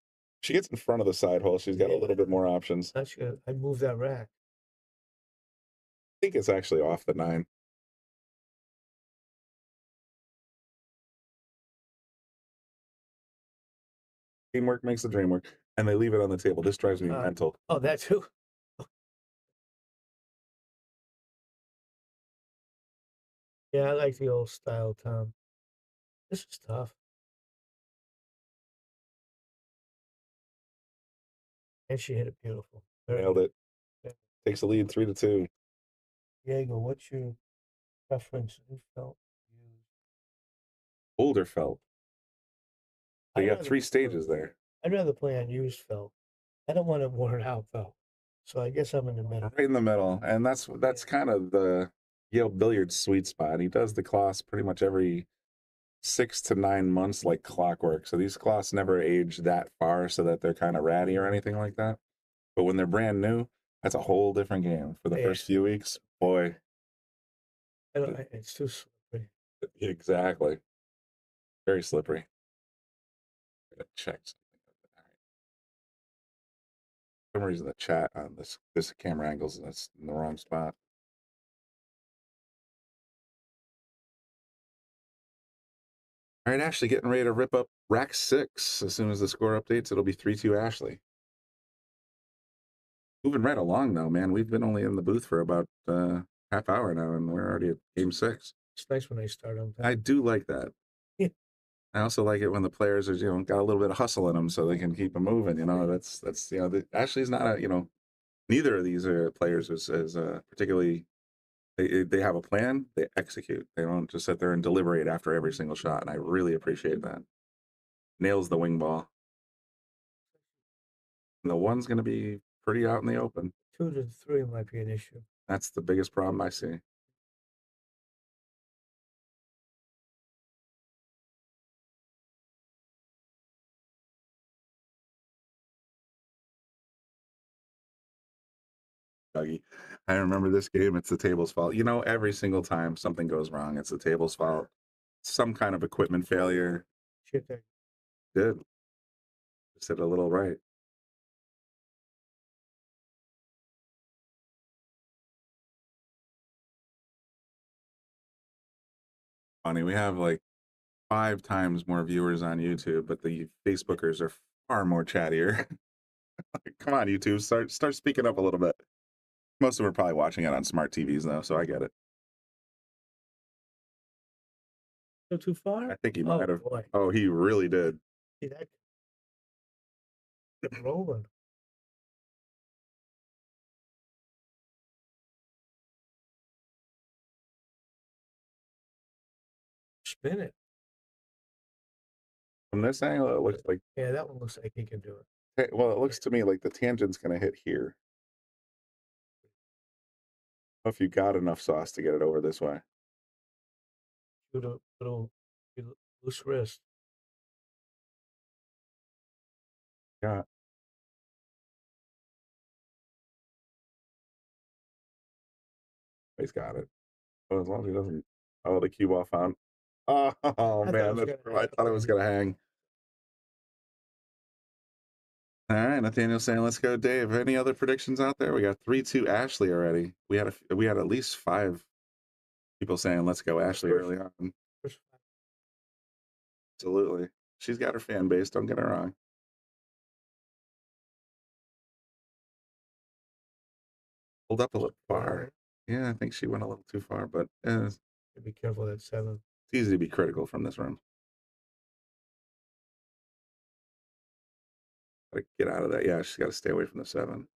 H: She gets in front of the side hole. She's got a little bit more options.
C: That's good. I moved that rack.
H: I think it's actually off the 9. Teamwork makes the dream work. And they leave it on the table. This drives me mental.
C: Oh, that too. Yeah, I like the old style, Tom. This is tough. And she hit it beautiful.
H: Nailed it.
C: Yeah.
H: Takes the lead 3-2.
C: Diego, what's your preference? Who felt used?
H: Older felt. So you got 3 stages there.
C: I'd rather play on used felt. I don't want to worn out felt. So I guess I'm in the middle.
H: Right in the middle. And that's kind of the Yale Billiards sweet spot. He does the cloths pretty much every 6 to 9 months like clockwork. So these cloths never age that far so that they're kind of ratty or anything like that. But when they're brand new, that's a whole different game. For the first few weeks, boy.
C: It's too slippery.
H: Exactly. Very slippery. Gotta check something. For some reason the chat on this camera angle's in the wrong spot. All right, Ashley getting ready to rip up rack 6. As soon as the score updates, it'll be 3-2 Ashley. Moving right along though, man. We've been only in the booth for about half hour now, and we're already at game 6.
C: It's nice when they start on time.
H: I do like that.
C: Yeah.
H: I also like it when the players are, got a little bit of hustle in them so they can keep them moving. That's Ashley's not a, neither of these players is particularly, they have a plan, they execute. They don't just sit there and deliberate after every single shot, and I really appreciate that. Nails the wing ball. And the 1's going to be pretty out in the open.
C: 2 to 3 might be an issue.
H: That's the biggest problem I see. Dougie. I remember this game. It's the table's fault. Every single time something goes wrong, it's the table's fault. Some kind of equipment failure.
C: Shit, that
H: Did. Just hit a little right. Funny, we have like 5 times more viewers on YouTube, but the Facebookers are far more chattier. Come on, YouTube, start speaking up a little bit. Most of them are probably watching it on smart TVs though, so I get it.
C: go too far?
H: I think he might have.
C: Boy.
H: Oh, he really did.
C: See that? Rolling. Spin it.
H: From this angle, it looks like.
C: Yeah, that one looks like he can do it.
H: Hey, well, it looks to me like the tangent's going to hit here. If you got enough sauce to get it over this way.
C: Shoot a little loose wrist.
H: Yeah. He's got it. Well, as long as he doesn't. Oh, the cue ball found. Oh, man. I thought it was going to hang. All right, Nathaniel's saying, let's go, Dave. Any other predictions out there? We got 3-2 Ashley already. We had at least 5 people saying, let's go, Ashley, early on. Absolutely. She's got her fan base, don't get her wrong. Pulled up a little far. Yeah, I think she went a little too far, but
C: be careful at 7.
H: It's easy to be critical from this room. Gotta get out of that. Yeah, she's got to stay away from the 7. She's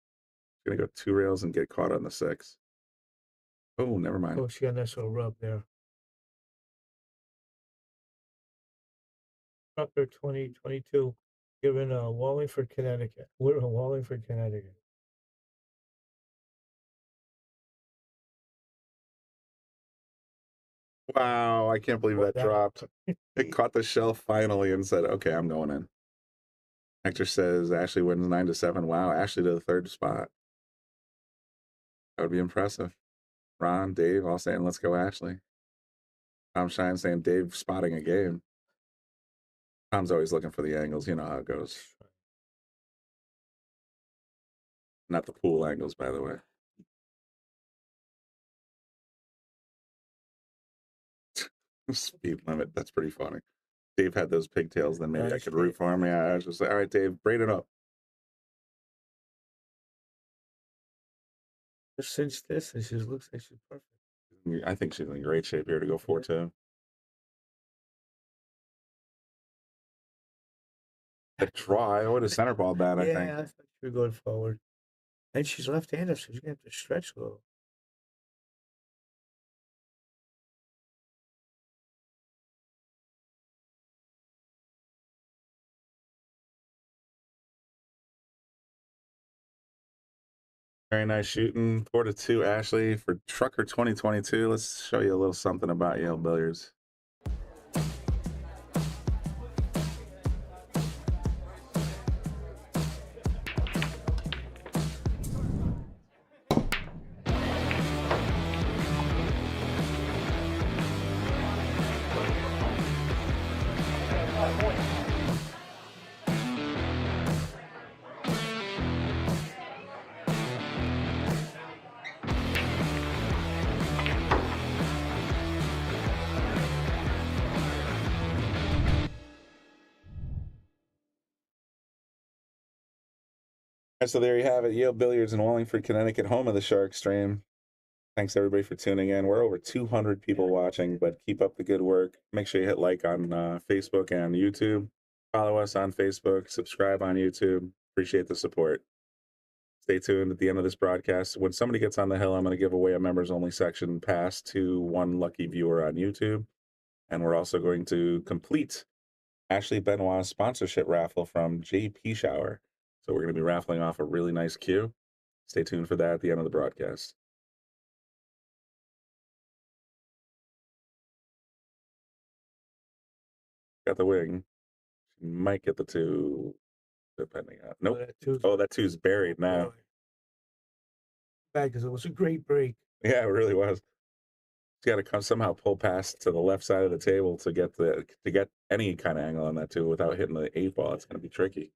H: gonna go 2 rails and get caught on the 6. Oh, never mind.
C: Oh, she got a nice little rub there. Trucker 2022. You're in Wallingford, Connecticut. We're in Wallingford, Connecticut.
H: Wow, I can't believe that dropped. It caught the shelf finally and said, okay, I'm going in. Hector says Ashley wins 9-7. Wow, Ashley to the 3rd spot. That would be impressive. Ron, Dave, all saying, let's go, Ashley. Tom Shine saying, Dave spotting a game. Tom's always looking for the angles. You know how it goes. Not the pool angles, by the way. Speed limit. That's pretty funny. Dave had those pigtails, then maybe I could root for him. Yeah, I was just like, all right, Dave, braid it up.
C: Just cinch this, and she looks like she's perfect.
H: I think she's in great shape here to go 4-2. A try. I would have center ball that, I think.
C: Yeah, I thought she was going forward. And she's left-handed, so she's going to have to stretch a little.
H: Very nice shooting. 4-2, Ashley, for Trucker 2022. Let's show you a little something about Yale Billiards. So there you have it. Yale Billiards in Wallingford, Connecticut, home of the Shark Stream. Thanks everybody for tuning in. We're over 200 people watching, but keep up the good work. Make sure you hit like on Facebook and YouTube. Follow us on Facebook. Subscribe on YouTube. Appreciate the support. Stay tuned at the end of this broadcast. When somebody gets on the hill, I'm going to give away a members only section pass to one lucky viewer on YouTube. And we're also going to complete Ashley Benoit's sponsorship raffle from JP Shower. So we're going to be raffling off a really nice cue. Stay tuned for that at the end of the broadcast. Got the wing. She might get the 2, depending on. Nope. That two's buried now.
C: Bad, because it was a great break.
H: Yeah, it really was. She's got to come somehow pull past to the left side of the table to get any kind of angle on that too without hitting the 8 ball. It's going to be tricky.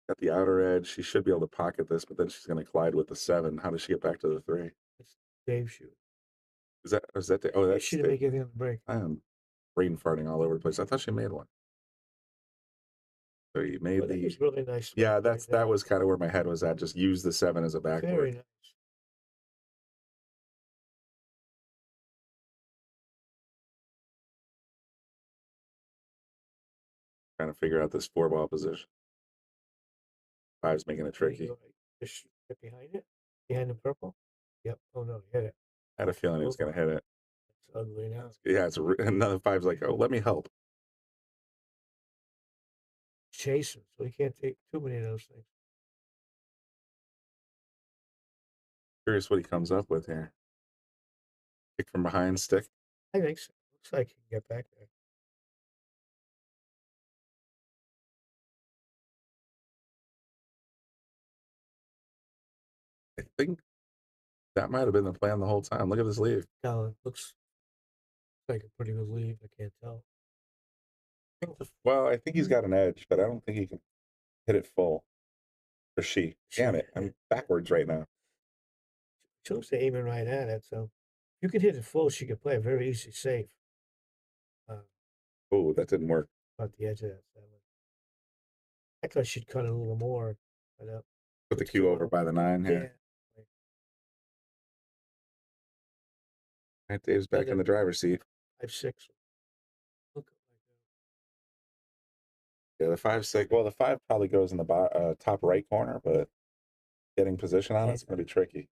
H: Got the outer edge. She should be able to pocket this, but then she's going to collide with the 7. How does she get back to the 3?
C: It's Dave's shoot.
H: Is that the, oh, that's
C: she didn't make anything on the break.
H: I am brain farting all over the place. I thought she made one. So you made the.
C: It's really nice.
H: Yeah, that was kind of where my head was at. Just use the 7 as a backboard.
C: Very nice.
H: Trying to figure out this 4-ball position. 5's making it tricky.
C: Just get behind it, behind the purple. Yep. Oh no, hit it.
H: I had a feeling he was going to hit it.
C: It's ugly now.
H: Yeah, it's another 5's like, oh, let me help.
C: Chasing, so he can't take too many of those things.
H: Curious what he comes up with here. Kick from behind, stick.
C: I think so. Looks like he can get back there.
H: I think that might have been the plan the whole time. Look at this leave.
C: No, it looks like a pretty good leave. I can't tell.
H: Well, I think he's got an edge, but I don't think he can hit it full. Or she. Damn it. I'm backwards right now.
C: She looks to aiming right at it, so if you could hit it full, she could play a very easy safe.
H: Oh, that didn't work.
C: About the edge of that 7. I thought she'd cut it a little more. But,
H: Put the cue over by the 9 here.
C: Yeah.
H: All right, Dave's back in the driver's seat.
C: 5-6. Look
H: Yeah, the 5-6. Well, the 5 probably goes in the top right corner, but getting position on it's going to be tricky.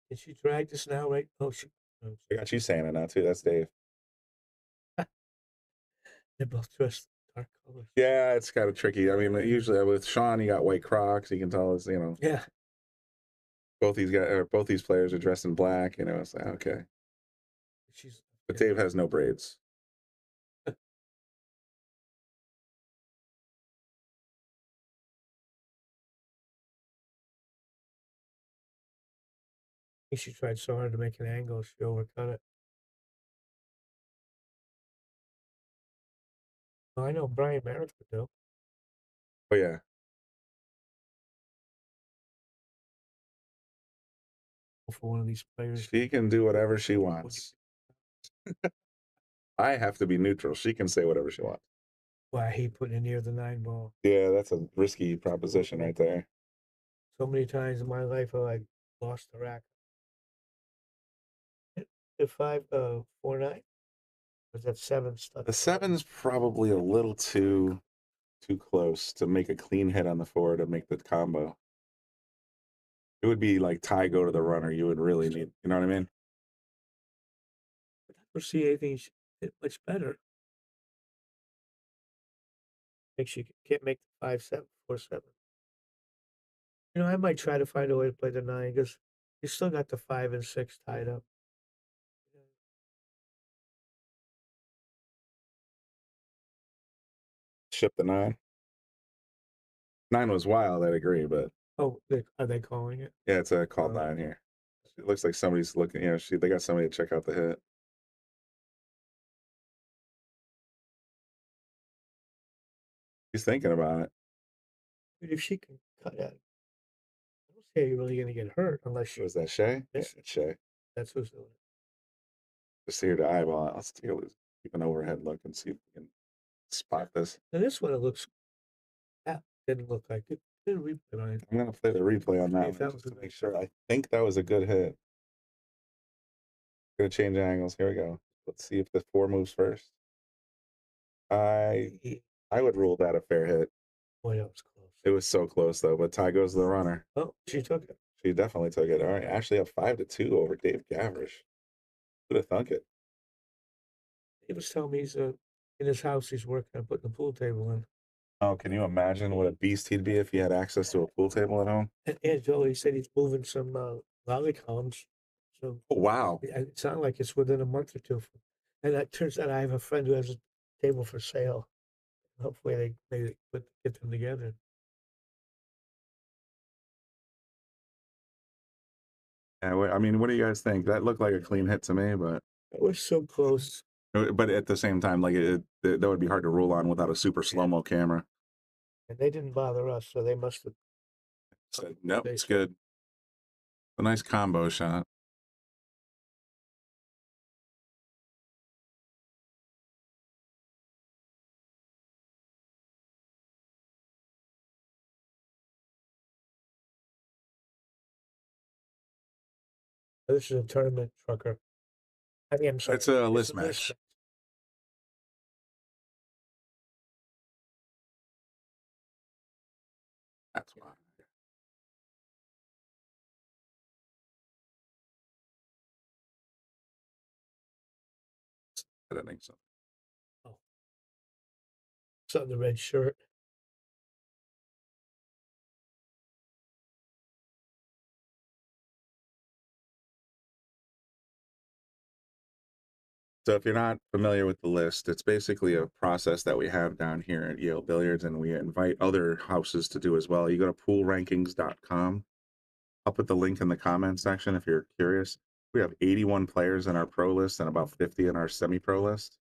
C: Did she drag this now, right? Oh, she.
H: I got you saying it now, too. That's Dave.
C: They're both dressed dark colors.
H: Yeah, it's kind of tricky. I mean, usually with Sean, you got white Crocs. You can tell it's,
C: Yeah.
H: both these players are dressed in black. It's like, okay. But Dave has no braids.
C: think she tried so hard to make an angle, she overcut it. Well, I know Brian Merrick could do.
H: Oh yeah.
C: For one of these players.
H: She can do whatever she wants. I have to be neutral. She can say whatever she wants.
C: Well, I hate putting it near the 9 ball.
H: Yeah, that's a risky proposition right there.
C: So many times in my life, I like lost the rack. The 5-4-9. Was that 7 stuck?
H: The 7's probably a little too close to make a clean hit on the 4 to make the combo. It would be like tie go to the runner. You would really need, you know what I mean?
C: I don't see anything hit much better. I think she can't make the 5-7, 4-7. You know, I might try to find a way to play the 9 because you still got the 5 and 6 tied up.
H: Ship the 9. 9 was wild, I'd agree, but
C: Oh, are they calling it?
H: yeah, it's a call 9 here. It looks like somebody's looking, you know, they got somebody to check out the hit. He's thinking about it.
C: If she can cut it, I don't see how you're really going to get hurt unless she.
H: Was that Shay? Yeah,
C: Yes.
H: it's Shay.
C: That's who's doing it.
H: Just see her to eyeball it. Let's take a look. Keep an overhead look and see if we can spot this.
C: Now this one, it looks. That didn't look like it. Didn't replay on it.
H: I'm gonna play the replay on that
C: If
H: one
C: that
H: just
C: was
H: to
C: a-
H: make sure. I think that was a good hit. Gonna change angles. Here we go. Let's see if the 4 moves first. I would rule that a fair hit.
C: Boy, that was close.
H: It was so close though, but tie goes to the runner.
C: Oh, she took it.
H: She definitely took it. All right, Ashley up 5-2 over Dave Gavrish. Who'd have thunk it?
C: He was telling me he's in his house. He's working on putting the pool table in.
H: Oh, can you imagine what a beast he'd be if he had access to a pool table at home?
C: And Joe, he said he's moving some lolly columns. So
H: Oh, wow.
C: it sounded like it's within a month or two. And it turns out I have a friend who has a table for sale. Hopefully they get them together.
H: Yeah, I mean, what do you guys think? That looked like a clean hit to me, but
C: It was so close.
H: at the same time, like that would be hard to rule on without a super slow-mo camera.
C: And they didn't bother us, so they must have.
H: So, nope, it's good. A nice combo shot.
C: This is a tournament trucker. I mean, I'm sorry.
H: It's a list match. That's why. Editing something.
C: Oh. It's on the red shirt.
H: So if you're not familiar with the list, it's basically a process that we have down here at Yale Billiards, and we invite other houses to do as well. You go to poolrankings.com. I'll put the link in the comment section if you're curious. We have 81 players in our pro list and about 50 in our semi-pro list.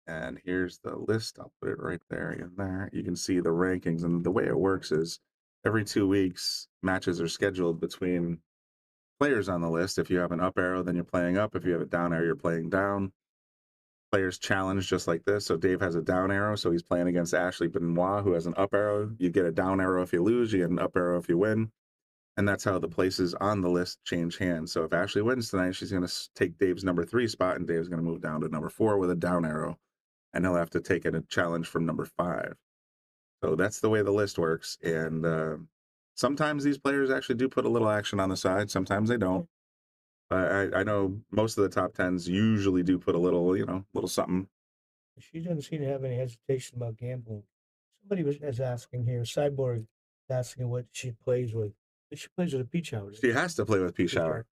H: And here's the list. I'll put it right there in there. You can see the rankings, and the way it works is every 2 weeks, matches are scheduled between players on the list. If you have an up arrow, then you're playing up. If you have a down arrow, you're playing down. Players challenge just like this. So Dave has a down arrow, so he's playing against Ashley Benoit, who has an up arrow. You get a down arrow if you lose, you get an up arrow if you win. And that's how the places on the list change hands. So if Ashley wins tonight, she's going to take Dave's number 3 spot, and Dave's going to move down to number 4 with a down arrow. And he'll have to take a challenge from number 5. So that's the way the list works. And sometimes these players actually do put a little action on the side. Sometimes they don't. I know most of the top 10s usually do put a little, little something.
C: She doesn't seem to have any hesitation about gambling. Somebody was asking here, Cyborg asking what she plays with. She plays with a peach hour.
H: She has to play with peach hour.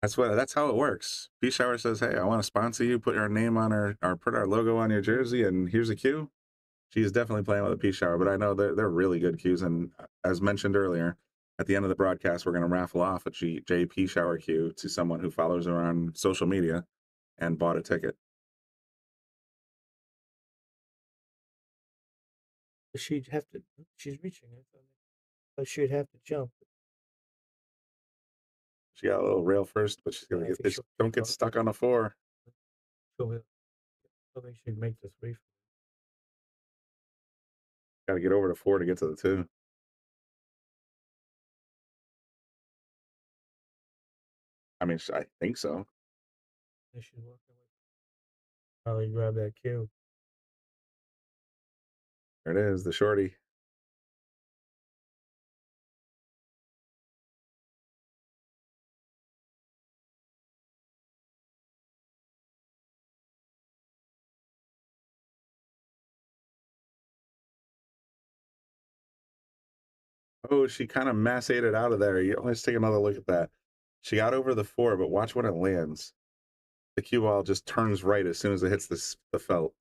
H: That's how it works. Peach hour says, hey, I want to sponsor you, put our name on or put our logo on your jersey, and here's a cue. She's definitely playing with a pea shower, but I know they're really good cues. And as mentioned earlier, at the end of the broadcast, we're going to raffle off a JP shower cue to someone who follows her on social media and bought a ticket.
C: She'd have to. She's reaching it, but she'd have to jump.
H: She got a little rail first, but she's going to
C: Yeah, I
H: get
C: think
H: this. Don't get stuck on the 4.
C: I think she'd make the 3.
H: Got to get over to 4 to get to the 2. I mean, I think so.
C: They should walk away. Probably grab that cue.
H: There it is, the shorty. Oh, she kind of macerated out of there. Let's take another look at that. She got over the 4, but watch when it lands. The cue ball just turns right as soon as it hits the felt.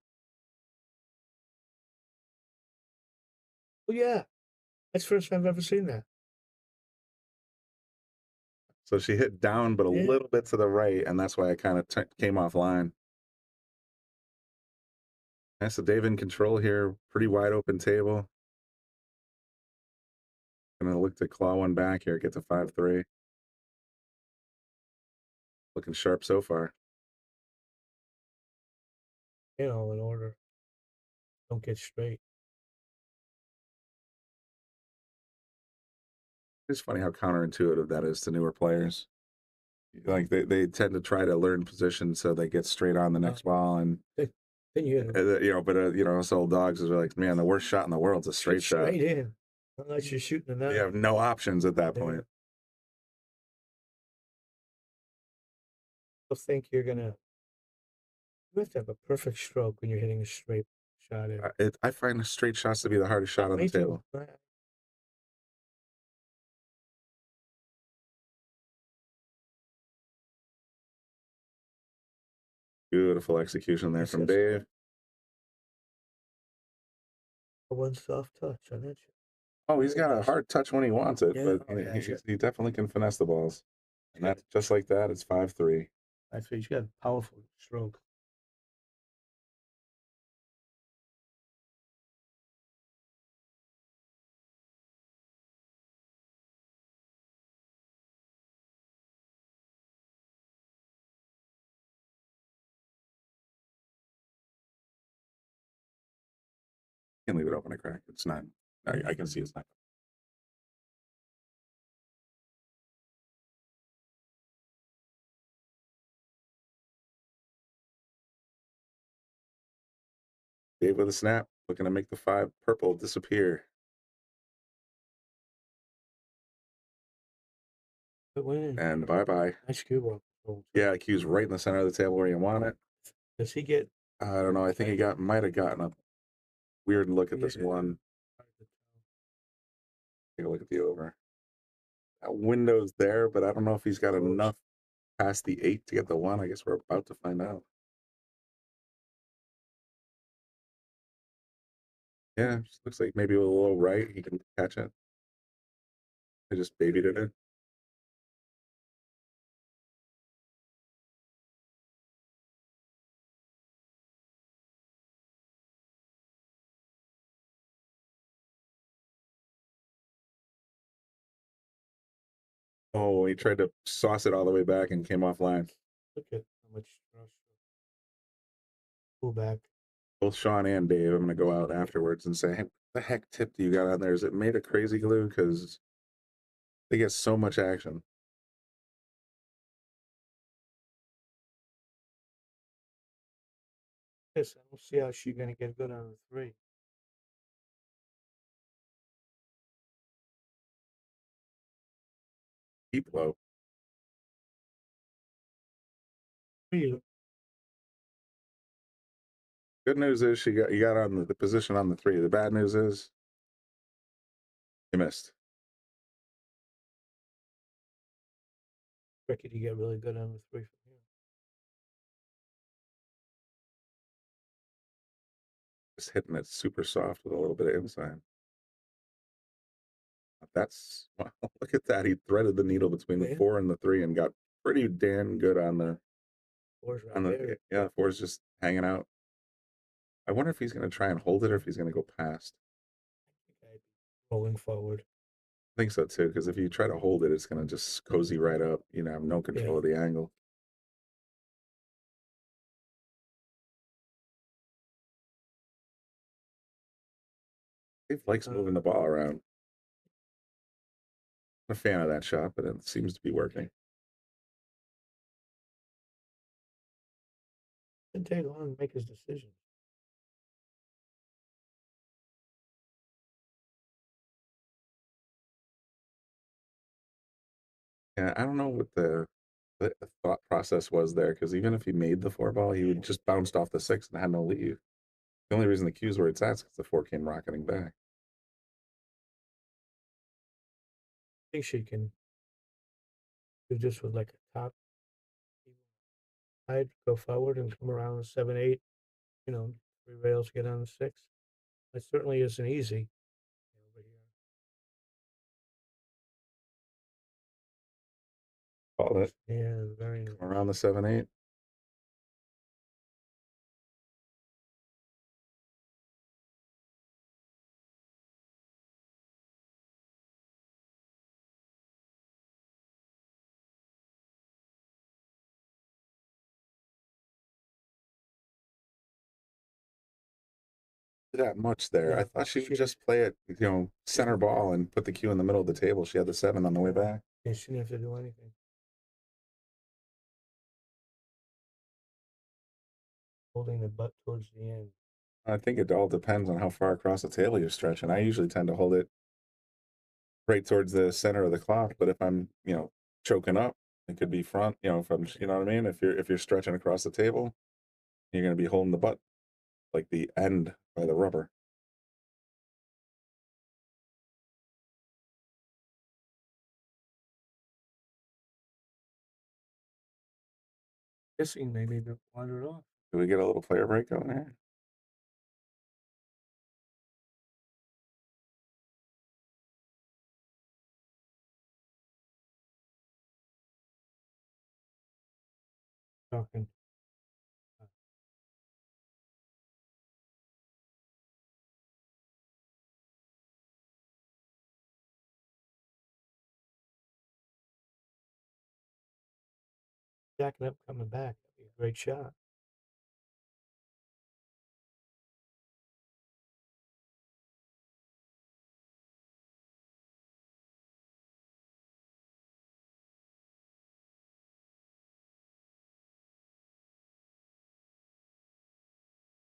C: Oh yeah, that's the first time I've ever seen that.
H: So she hit down, but a little bit to the right, and that's why I kind of came offline. That's the Dave in control here. Pretty wide open table. Gonna look to claw one back here, get to 5-3. Looking sharp so far.
C: In order. Don't get straight.
H: It's funny how counterintuitive that is to newer players. Like they tend to try to learn position so they get straight on the next ball, and
C: Then you hit
H: but us old dogs is like, man, the worst shot in the world's a straight shot.
C: straight in, unless you're shooting a 9.
H: You have no options at that point.
C: You'll think you're gonna. You have to have a perfect stroke when you're hitting a straight shot in.
H: I find straight shots to be the hardest shot on the table. Beautiful execution there from Dave.
C: One soft touch on that.
H: Oh, he's got a hard touch when he wants it,
C: Yeah,
H: but he definitely can finesse the balls. And that's just like that. It's 5-3.
C: He's got a powerful stroke.
H: Can leave it open a crack. It's not. I can see it's not. Dave with a snap, looking to make the 5 purple disappear. And bye-bye.
C: Nice cue ball.
H: Yeah, cue's right in the center of the table where you want it.
C: Does he get?
H: I don't know. I think he might have gotten a weird look at this one. Take a look at the over. That window's there, but I don't know if he's got enough past the 8 to get the 1. I guess we're about to find out. Yeah, looks like maybe with a little right, he can catch it. I just babied it in. Oh, he tried to sauce it all the way back and came offline.
C: Look at how much pull back.
H: Both Sean and Dave, I'm going to go out afterwards and say, hey, what the heck tip do you got on there? Is it made of crazy glue? Because they get so much action.
C: Yes, I don't see how she's going to get good on the 3.
H: Deep low.
C: You.
H: Good news is you got on the position on the 3. The bad news is you missed.
C: Tricky to get really good on the 3 from here.
H: Just hitting it super soft with a little bit of inside. That's wow, look at that. He threaded the needle between the 4 and the 3 and got pretty damn good on the yeah, 4's just hanging out. I wonder if he's gonna try and hold it or if he's gonna go past.
C: Rolling forward.
H: I think so too, because if you try to hold it, it's gonna just cozy right up. You know, have no control of the angle. Dave likes moving the ball around. I'm a fan of that shot, but it seems to be working.
C: Didn't take long to make his decision.
H: Yeah, I don't know what the thought process was there, because even if he made the 4 ball, he would just bounced off the 6 and had no leave. The only reason the cue's where it's at is because the 4 came rocketing back.
C: I think she can do this with like a top side, go forward and come around the 7-8. You know, 3 rails, get on the 6. That certainly isn't easy over here.
H: Call it.
C: Yeah, very nice.
H: Around the 7-8. That much there. I thought she would just play it, you know, center ball and put the cue in the middle of the table. She had the 7 on the way back.
C: Yeah, she didn't have to do anything. Holding the butt towards the end.
H: I think it all depends on how far across the table you're stretching. I usually tend to hold it right towards the center of the cloth, but if I'm, you know, choking up, it could be front, you know, if I'm, you know what I mean? If you're stretching across the table, you're going to be holding the butt like the end by the rubber.
C: Guessing maybe they wandered off.
H: Do we get a little player break going here?
C: Talking. Jacking up, coming back. That'd be a great shot.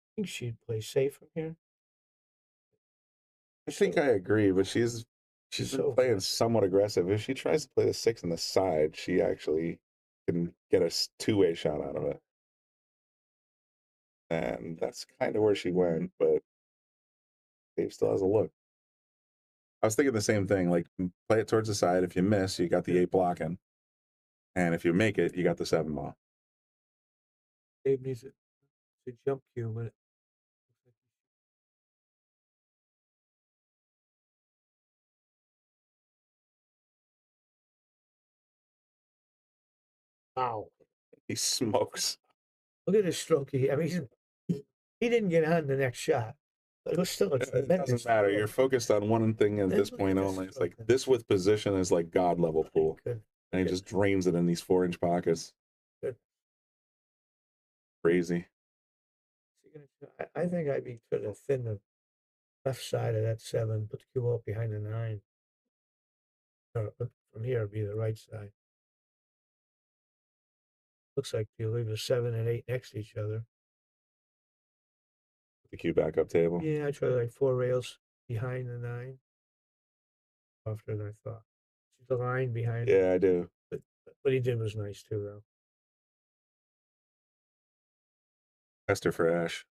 C: I think she'd play safe from here.
H: I think I agree, but she's been
C: so
H: playing
C: aggressive.
H: somewhat aggressive. If she tries to play the 6 on the side, she actually can get a two-way shot out of it. And that's kind of where she went, but Dave still has a look. I was thinking the same thing, like play it towards the side. If you miss, you got the 8 blocking. And if you make it, you got the 7 ball.
C: Dave needs it. It's a jump cue, but wow.
H: He smokes.
C: Look at his stroke. I mean, he didn't get on the next shot, but it was still a
H: It
C: tremendous
H: doesn't matter.
C: stroke.
H: You're focused on one thing at this point only. It's like this with position is like God level pool.
C: Good.
H: And he just drains it in these 4-inch pockets.
C: Good.
H: Crazy.
C: I think I'd be trying to thin the left side of that 7, put the cue up behind the 9. Or from here, it'd be the right side. Looks like you leave the 7 and 8 next to each other.
H: The cue backup table.
C: Yeah, I try like 4 rails behind the 9. Softer than I thought. See the line behind.
H: Yeah, I do.
C: But what he did was nice too, though.
H: Esther for Ash.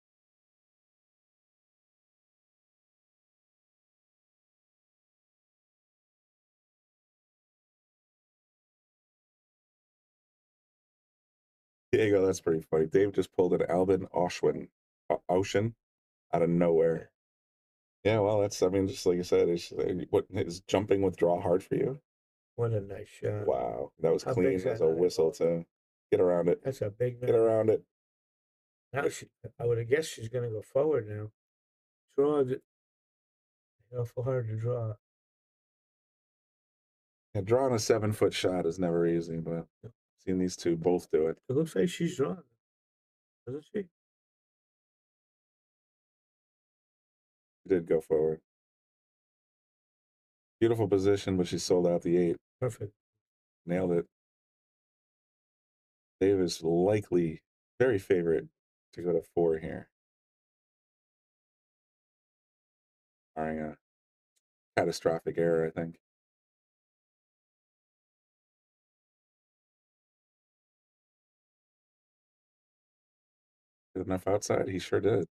H: Diego, that's pretty funny. Dave just pulled an Albin Ocean. out of nowhere. Yeah, well, that's, I mean, just like you said, what is jumping with draw hard for you?
C: What a nice shot.
H: Wow, that was
C: How
H: clean
C: big's
H: as
C: that
H: a
C: knife?
H: whistle to get around it.
C: That's a big
H: Get
C: knife.
H: around it.
C: Now I would have guessed she's gonna go forward now. Draw it. Awful hard to draw.
H: Yeah, drawing a 7-foot shot is never easy, but seeing these two both do it.
C: It looks like she's drawn, doesn't she?
H: She did go forward. Beautiful position, but she sold out the 8.
C: Perfect.
H: Nailed it. Dave is likely very favorite to go to 4 here. Barring a catastrophic error, I think. Good enough outside? He sure did.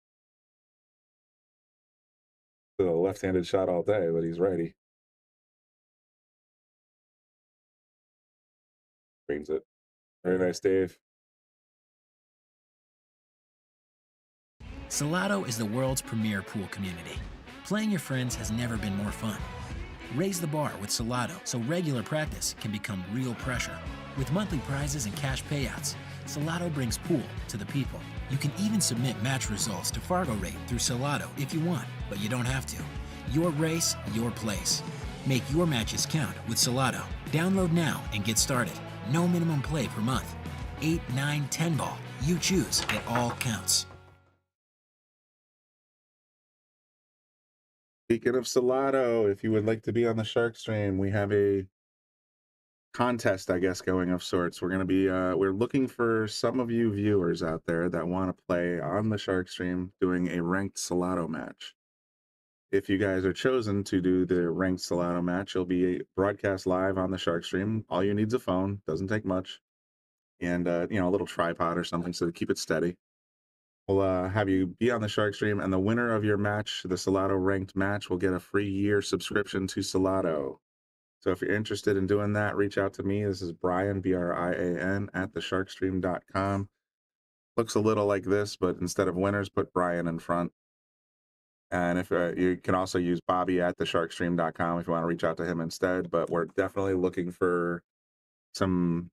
H: A left-handed shot all day, but he's righty. Brings it. Very nice, Dave.
I: Salotto is the world's premier pool community. Playing your friends has never been more fun. Raise the bar with Salotto so regular practice can become real pressure. With monthly prizes and cash payouts, Salotto brings pool to the people. You can even submit match results to Fargo Rate through Salotto if you want, but you don't have to. Your race, your place. Make your matches count with Salotto. Download now and get started. No minimum play per month. 8, 9, 10 ball. You choose. It all counts.
H: Speaking of Salotto, if you would like to be on the Shark Stream, we have a contest, I guess, going of sorts. We're going to be, we're looking for some of you viewers out there that want to play on the Shark Stream doing a ranked Salotto match. If you guys are chosen to do the ranked Salotto match, it'll be broadcast live on the Shark Stream. All you need is a phone, doesn't take much, and you know, a little tripod or something so to keep it steady. We'll have you be on the Shark Stream, and the winner of your match, the Salotto ranked match, will get a free year subscription to Salotto. So if you're interested in doing that, reach out to me. This is Brian, Brian, at thesharkstream.com. Looks a little like this, but instead of winners, put Brian in front. And if you can also use Bobby at thesharkstream.com if you want to reach out to him instead. But we're definitely looking for some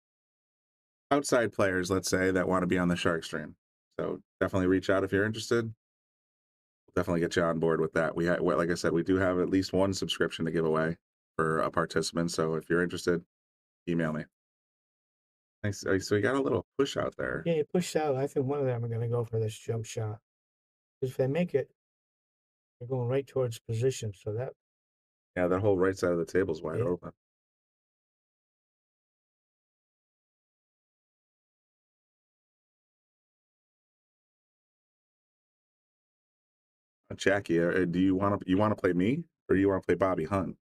H: outside players, let's say, that want to be on the Shark Stream. So definitely reach out if you're interested. We'll definitely get you on board with that. Like I said, we do have at least one subscription to give away for a participant. So if you're interested, email me. Thanks. So you got a little push out there.
C: Yeah, you pushed out. I think one of them are going to go for this jump shot. Because if they make it, they're going right towards position. So that.
H: Yeah, that whole right side of the table is wide open. Jackie, do you want to play me or do you want to play Bobby Hunt?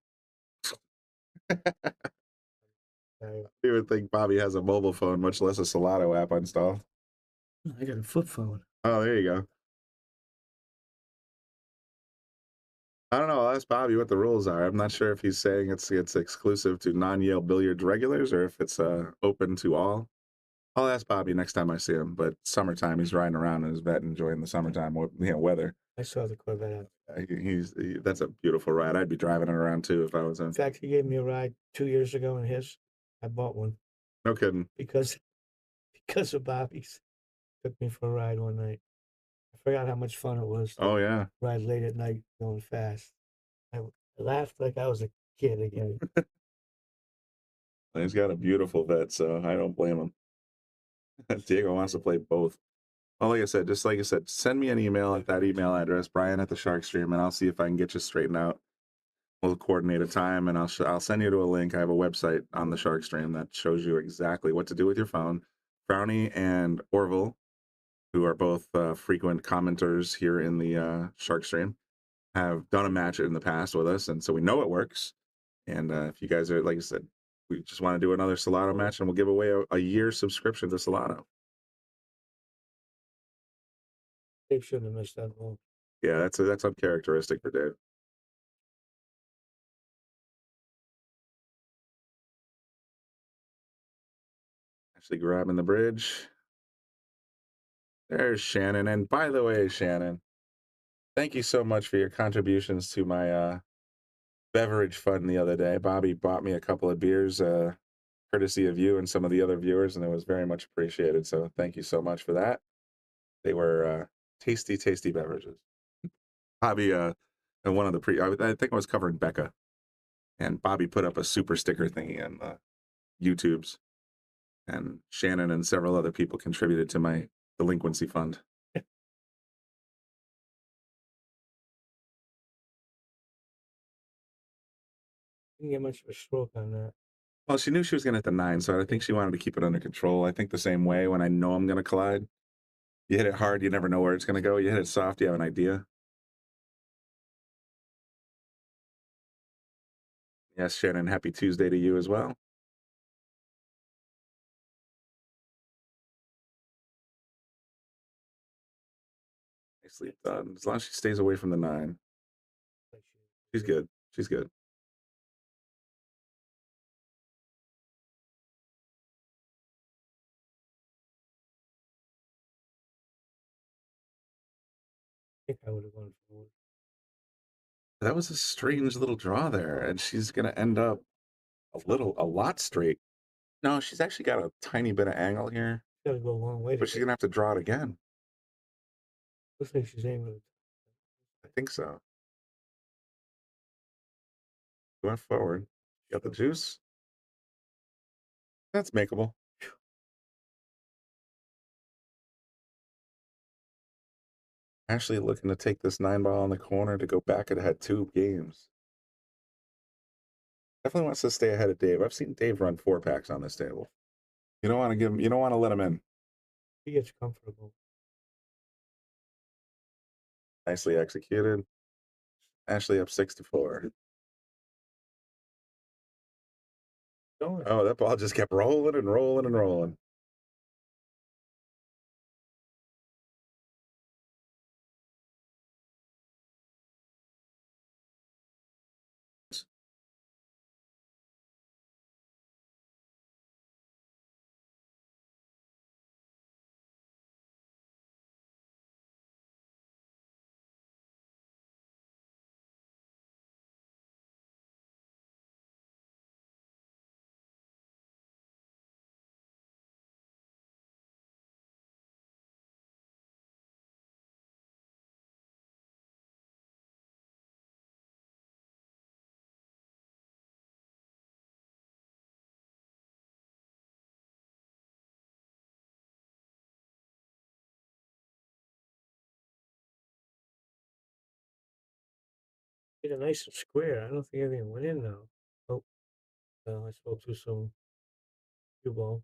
H: You would think Bobby has a mobile phone, much less a Salotto app installed.
C: I got a flip phone.
H: Oh, there you go. I don't know. I'll ask Bobby what the rules are. I'm not sure if he's saying it's exclusive to non-Yale Billiards regulars or if it's open to all. I'll ask Bobby next time I see him. But summertime, he's riding around in his vet, enjoying the summertime weather.
C: I saw the Corvette.
H: That's a beautiful ride. I'd be driving it around too if I was in.
C: In fact, he gave me a ride 2 years ago in his. I bought one.
H: No kidding.
C: Because of Bobby's. Took me for a ride one night. I forgot how much fun it was.
H: Oh yeah.
C: Ride late at night going fast. I laughed like I was a kid again.
H: He's got a beautiful vet, so I don't blame him. Diego wants to play both. Well, like I said, send me an email at that email address, Brian at the Shark Stream, and I'll see if I can get you straightened out. We'll coordinate a time, and I'll send you to a link. I have a website on the Shark Stream that shows you exactly what to do with your phone. Brownie and Orville, who are both frequent commenters here in the Shark Stream, have done a match in the past with us, and so we know it works. And if you guys are, like I said, we just want to do another Salotto match, and we'll give away a year subscription to Salotto.
C: Dave shouldn't have missed that hole.
H: Yeah, that's uncharacteristic for Dave. Actually grabbing the bridge. There's Shannon. And by the way, Shannon, Thank you so much for your contributions to my beverage fund the other day. Bobby bought me a couple of beers, courtesy of you and some of the other viewers, and it was very much appreciated. So thank you so much for that. They were tasty, tasty beverages. Bobby, and one of the I think I was covering Becca, and Bobby put up a super sticker thingy on YouTube's, and Shannon and several other people contributed to my delinquency fund.
C: Didn't get much of a stroke on that.
H: Well, she knew she was going to hit the 9, so I think she wanted to keep it under control. I think the same way when I know I'm going to collide. You hit it hard, you never know where it's going to go. You hit it soft, you have an idea. Yes, Shannon, happy Tuesday to you as well. Nicely done. As long as she stays away from the 9. She's good. She's good.
C: I think I would have gone forward.
H: That was a strange little draw there, and she's going to end up a lot straight. No, she's actually got a tiny bit of angle here,
C: Got to go a long way.
H: but she's going to have to draw it again.
C: Looks like she's aiming.
H: I think so. Going forward. Got the juice. That's makeable. Actually looking to take this 9-ball in the corner to go back. It had 2 games. Definitely wants to stay ahead of Dave. I've seen Dave run 4-packs on this table. You don't want to give him, you don't want to let him in.
C: He gets comfortable.
H: Nicely executed. Ashley up 6-4. Oh, that ball just kept rolling and rolling and rolling.
C: Hit a nice and square. I don't think everything went in though. Oh, I spoke too soon. Cue ball.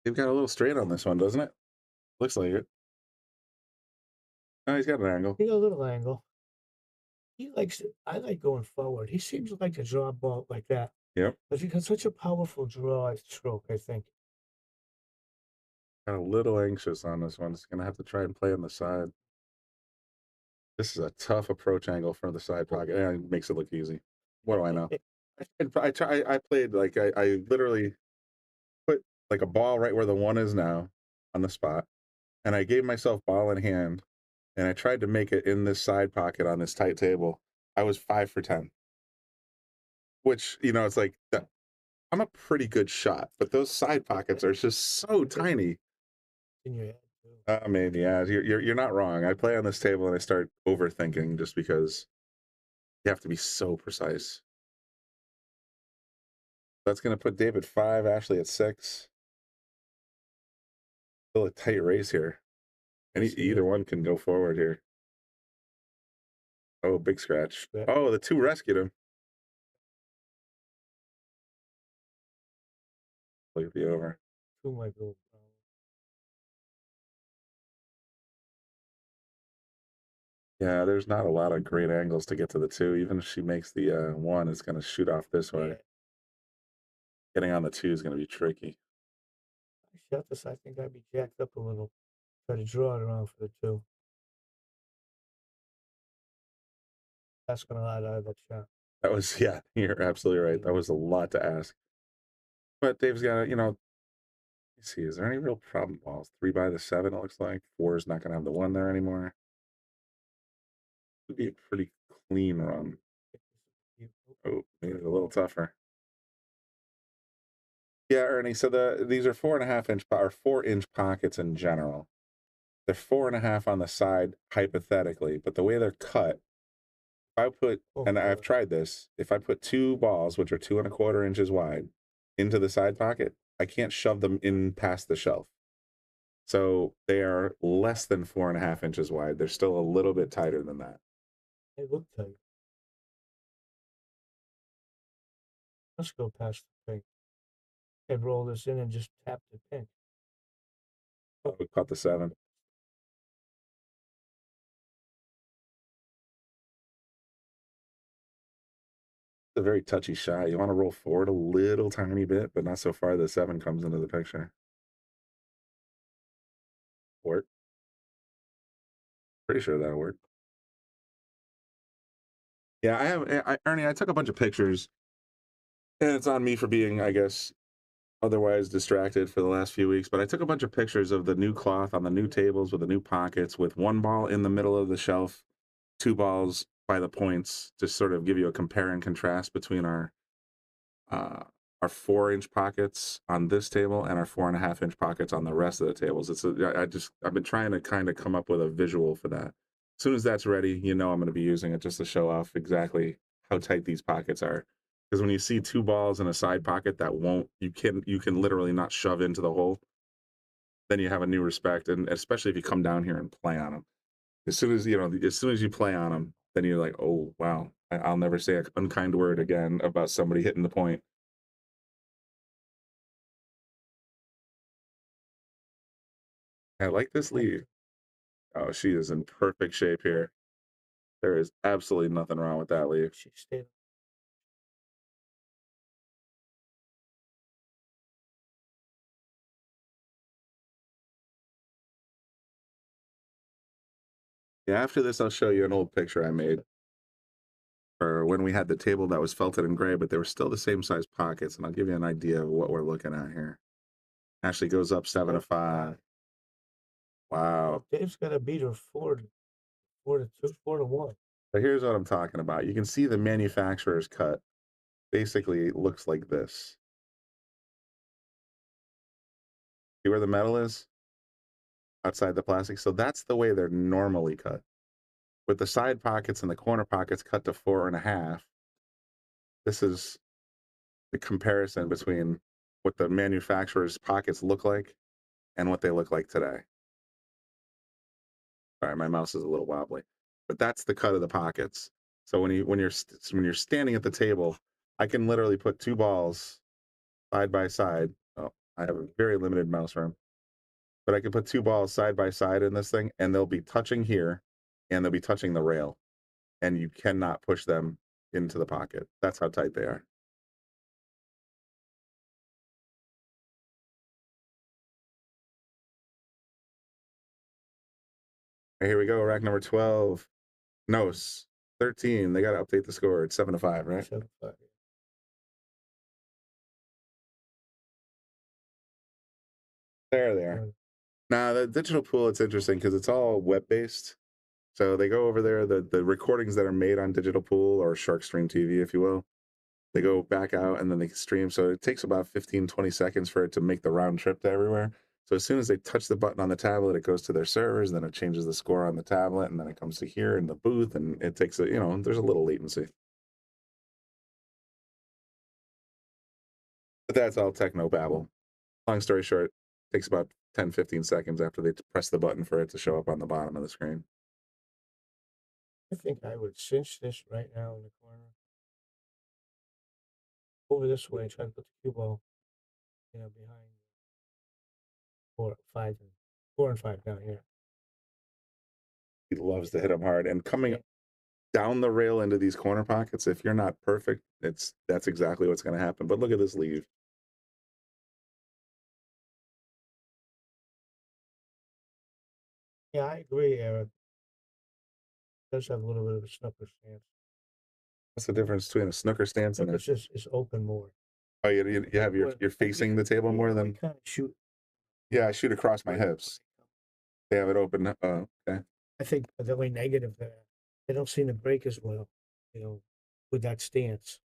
H: They've got a little straight on this one, doesn't it? Looks like it. Oh, he's got an angle.
C: He got a little angle. He likes it. I like going forward. He seems to like to draw a ball like that.
H: Yep.
C: But he got such a powerful draw stroke, I think.
H: Got a little anxious on this one. It's gonna have to try and play on the side. This is a tough approach angle from the side pocket. Yeah, it makes it look easy. What do I know? I played like I literally put like a ball right where the one is now on the spot, and I gave myself ball in hand, and I tried to make it in this side pocket on this tight table. I was 5 for 10, which it's like I'm a pretty good shot, but those side pockets are just so tiny.
C: In your head, too.
H: Maybe, yeah. You're not wrong. I play on this table and I start overthinking just because you have to be so precise. That's going to put Dave at 5, Ashley at 6. Still a tight race here. And either one can go forward here. Oh, big scratch. Oh, the 2 rescued him. Look at the over.
C: 2 might go.
H: Yeah, there's not a lot of great angles to get to the 2. Even if she makes the 1, it's going to shoot off this way.
C: Yeah.
H: Getting on the 2 is going to be tricky.
C: I shot this. I think I'd be jacked up a little. Try to draw it around for the 2. That's going to lie out of that shot.
H: That was, yeah, you're absolutely right. That was a lot to ask. But Dave's got to, let's see, is there any real problem balls? 3 by the 7, it looks like. 4 is not going to have the 1 there anymore. Would be a pretty clean run. Oh, made it a little tougher. Yeah, Ernie. So these are 4.5-inch or 4-inch pockets in general. They're 4.5 on the side hypothetically, but the way they're cut, if I put and I've tried this. If I put 2 balls, which are 2.25 inches wide, into the side pocket, I can't shove them in past the shelf. So they are less than 4.5 inches wide. They're still a little bit tighter than that.
C: They look tight. Let's go past the pink. And roll this in and just tap the pink.
H: Oh, we caught the 7. It's a very touchy shot. You want to roll forward a little tiny bit, but not so far the 7 comes into the picture. Work. Pretty sure that'll work. Yeah, Ernie, I took a bunch of pictures, and it's on me for being, I guess, otherwise distracted for the last few weeks, but I took a bunch of pictures of the new cloth on the new tables with the new pockets with 1 ball in the middle of the shelf, 2 balls by the points to sort of give you a compare and contrast between our 4-inch pockets on this table and our 4.5-inch pockets on the rest of the tables. I've been trying to kind of come up with a visual for that. As soon as that's ready, I'm going to be using it just to show off exactly how tight these pockets are. Because when you see 2 balls in a side pocket that you can literally not shove into the hole, then you have a new respect, and especially if you come down here and play on them. As soon as you play on them, then you're like, oh wow, I'll never say an unkind word again about somebody hitting the point. I like this lead. Oh, she is in perfect shape here. There is absolutely nothing wrong with that lead.
C: She stayed.
H: Yeah, after this, I'll show you an old picture I made for when we had the table that was felted and gray, but they were still the same size pockets, and I'll give you an idea of what we're looking at here. Ashley goes up 7-5. Wow.
C: Dave's got to beat her 4-2, 4-1.
H: So here's what I'm talking about. You can see the manufacturer's cut basically looks like this. See where the metal is? Outside the plastic. So that's the way they're normally cut. With the side pockets and the corner pockets cut to 4.5, this is the comparison between what the manufacturer's pockets look like and what they look like today. Sorry, my mouse is a little wobbly, but that's the cut of the pockets. So when you're standing at the table, I can literally put 2 balls side by side. Oh, I have a very limited mouse room. But I could put 2 balls side by side in this thing, and they'll be touching here, and they'll be touching the rail. And you cannot push them into the pocket. That's how tight they are. Here we go, rack number 12. No, 13. They got to update the score. It's 7-5, right?
C: 7-5.
H: There they are. Now, the digital pool, it's interesting because it's all web-based. So they go over there, the recordings that are made on digital pool or Shark Stream TV, if you will, they go back out and then they stream. So it takes about 15, 20 seconds for it to make the round trip to everywhere. So as soon as they touch the button on the tablet, it goes to their servers, then it changes the score on the tablet, and then it comes to here in the booth, and it takes there's a little latency. But that's all techno babble. Long story short, it takes about 10, 15 seconds after they press the button for it to show up on the bottom of the screen.
C: I think I would cinch this right now in the corner. Over this way, try to put the cue ball, behind 4 and 5 down here.
H: He loves to hit them hard. And coming down the rail into these corner pockets, if you're not perfect, that's exactly what's going to happen. But look at this leave.
C: Yeah, I agree, Eric. It does have a little bit of a snooker stance.
H: What's the difference between a snooker stance and
C: it's open more.
H: Oh, you have you're facing the table more than
C: kind of shoot.
H: Yeah, I shoot across my hips. They have it open. Okay.
C: I think the only negative there, they don't seem to break as well, with that stance.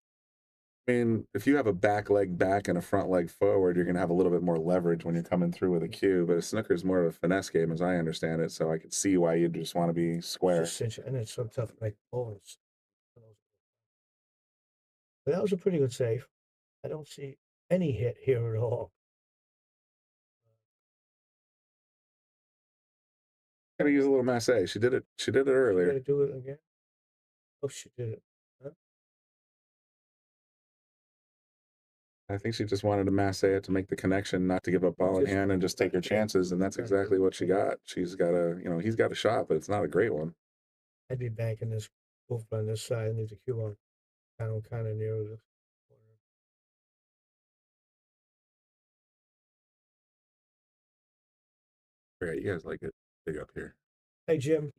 H: I mean, if you have a back leg back and a front leg forward, you're going to have a little bit more leverage when you're coming through with a cue. But a snooker is more of a finesse game, as I understand it. So I could see why you'd just want to be square.
C: And it's so tough, like balls. But that was a pretty good save. I don't see any hit here at all.
H: Gotta use a little masse. She did it. She did it earlier.
C: Gotta do it again. Oh, she did it. Huh?
H: I think she just wanted to masse it to make the connection, not to give up ball in hand and just take her chances. And that's exactly what she got. She's got he's got a shot, but it's not a great one.
C: I'd be banking this over on this side and leave the cue on kind of near the corner.
H: All right, you guys like it big up here.
C: Hey, Jim.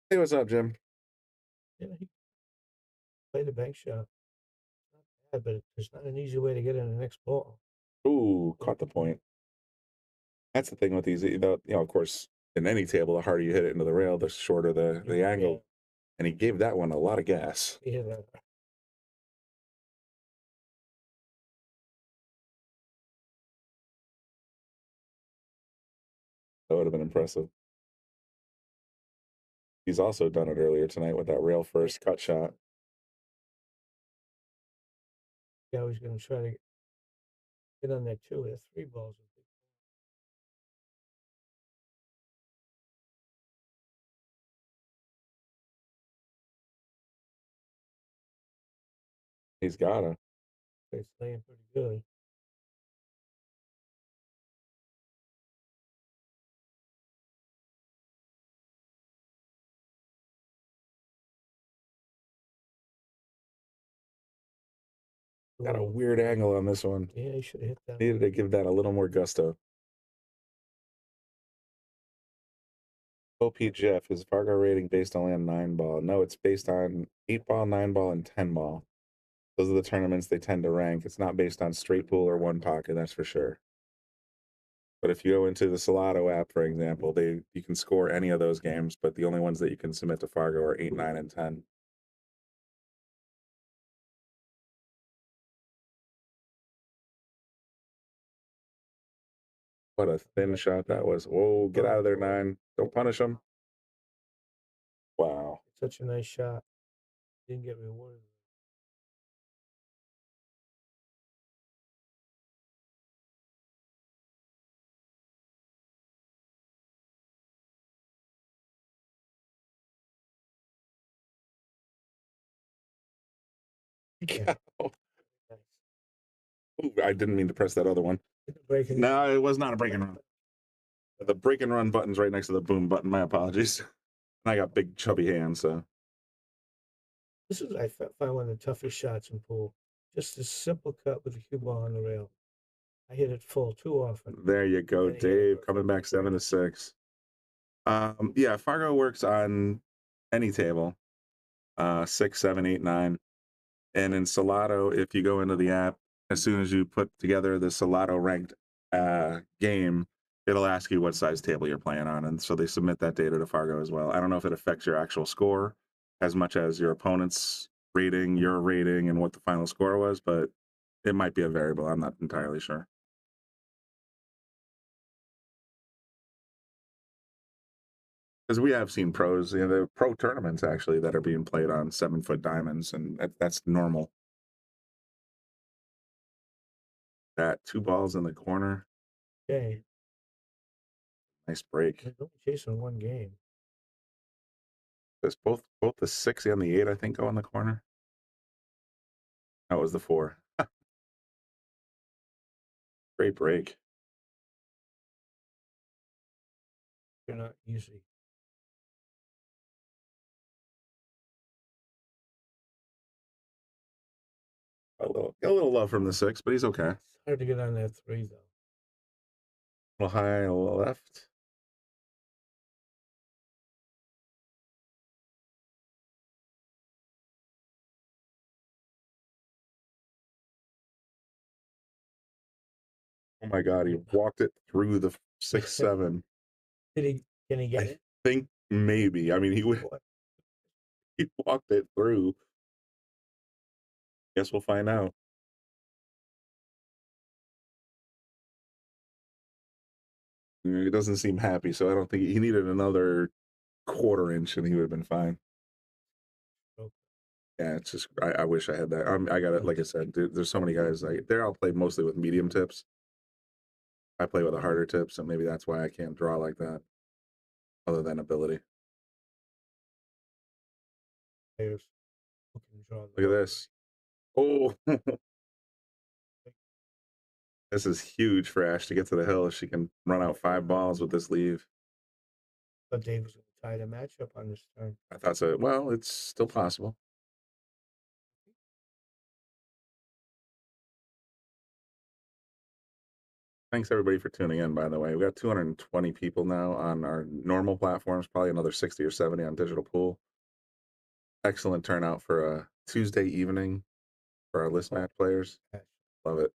H: Hey, what's up, Jim?
C: Yeah, he played the bank shot. Not bad, but there's not an easy way to get in the next ball.
H: Ooh, caught the point. That's the thing with these, of course, in any table, the harder you hit it into the rail, the shorter the angle. And he gave that one a lot of gas.
C: Yeah, that.
H: That would have been impressive. He's also done it earlier tonight with that rail first cut shot.
C: Yeah, I was going to try to get on that too. That's 3 balls.
H: He's got him.
C: It's laying pretty good.
H: Got a weird angle on this one.
C: Yeah, he should have hit that.
H: Needed to give that a little more gusto. OP Jeff, is Fargo rating based only on 9-ball? No, it's based on 8-ball, 9-ball, and 10-ball. Those are the tournaments they tend to rank. It's not based on straight pool or one pocket, that's for sure. But if you go into the Salotto app, for example, you can score any of those games, but the only ones that you can submit to Fargo are 8, 9, and 10. What a thin shot that was. Whoa, get out of there, 9. Don't punish him. Wow.
C: Such a nice shot. Didn't get rewarded.
H: cow. Ooh, I didn't mean to press that other one. No, it was not a break and run. The break and run button's right next to the boom button. My apologies. I got big chubby hands, so.
C: This is, I find, one of the toughest shots in pool. Just a simple cut with the cue ball on the rail. I hit it full too often.
H: There you go, Dave, coming back 7-6. Yeah, Fargo works on any table, 6, 7, 8, 9. And in Salotto, if you go into the app, as soon as you put together the Salotto ranked game, it'll ask you what size table you're playing on. And so they submit that data to Fargo as well. I don't know if it affects your actual score as much as your opponent's rating, your rating, and what the final score was, but it might be a variable. I'm not entirely sure. Because we have seen pros, there are pro tournaments actually that are being played on 7-foot diamonds, and that's normal. That 2 balls in the corner.
C: Okay.
H: Nice break.
C: They're only chasing one game.
H: There's both the 6 and the 8, I think, go in the corner. That was the 4. Great break.
C: They're not easy.
H: A little love from the 6, but he's okay.
C: It's hard to get on that 3 though.
H: A little high, a little left. Oh my God, he walked it through the 6-7.
C: Can he get
H: I
C: it?
H: think maybe. I mean, he walked it through. Guess we'll find out. He doesn't seem happy, so I don't think he needed another quarter inch and he would have been fine. Yeah, it's just I wish I had that. I got it. Like I said, there's so many guys. They're all played mostly with medium tips. I play with a harder tip, so maybe that's why I can't draw like that. Other than ability.
C: Look
H: at this. Oh, this is huge for Ash to get to the hill. If she can run out 5 balls with this leave.
C: But Dave was going to tie the matchup on this turn.
H: I thought so. Well, it's still possible. Thanks everybody for tuning in, by the way. We've got 220 people now on our normal platforms, probably another 60 or 70 on Digital Pool. Excellent turnout for a Tuesday evening for our list match players. Love it.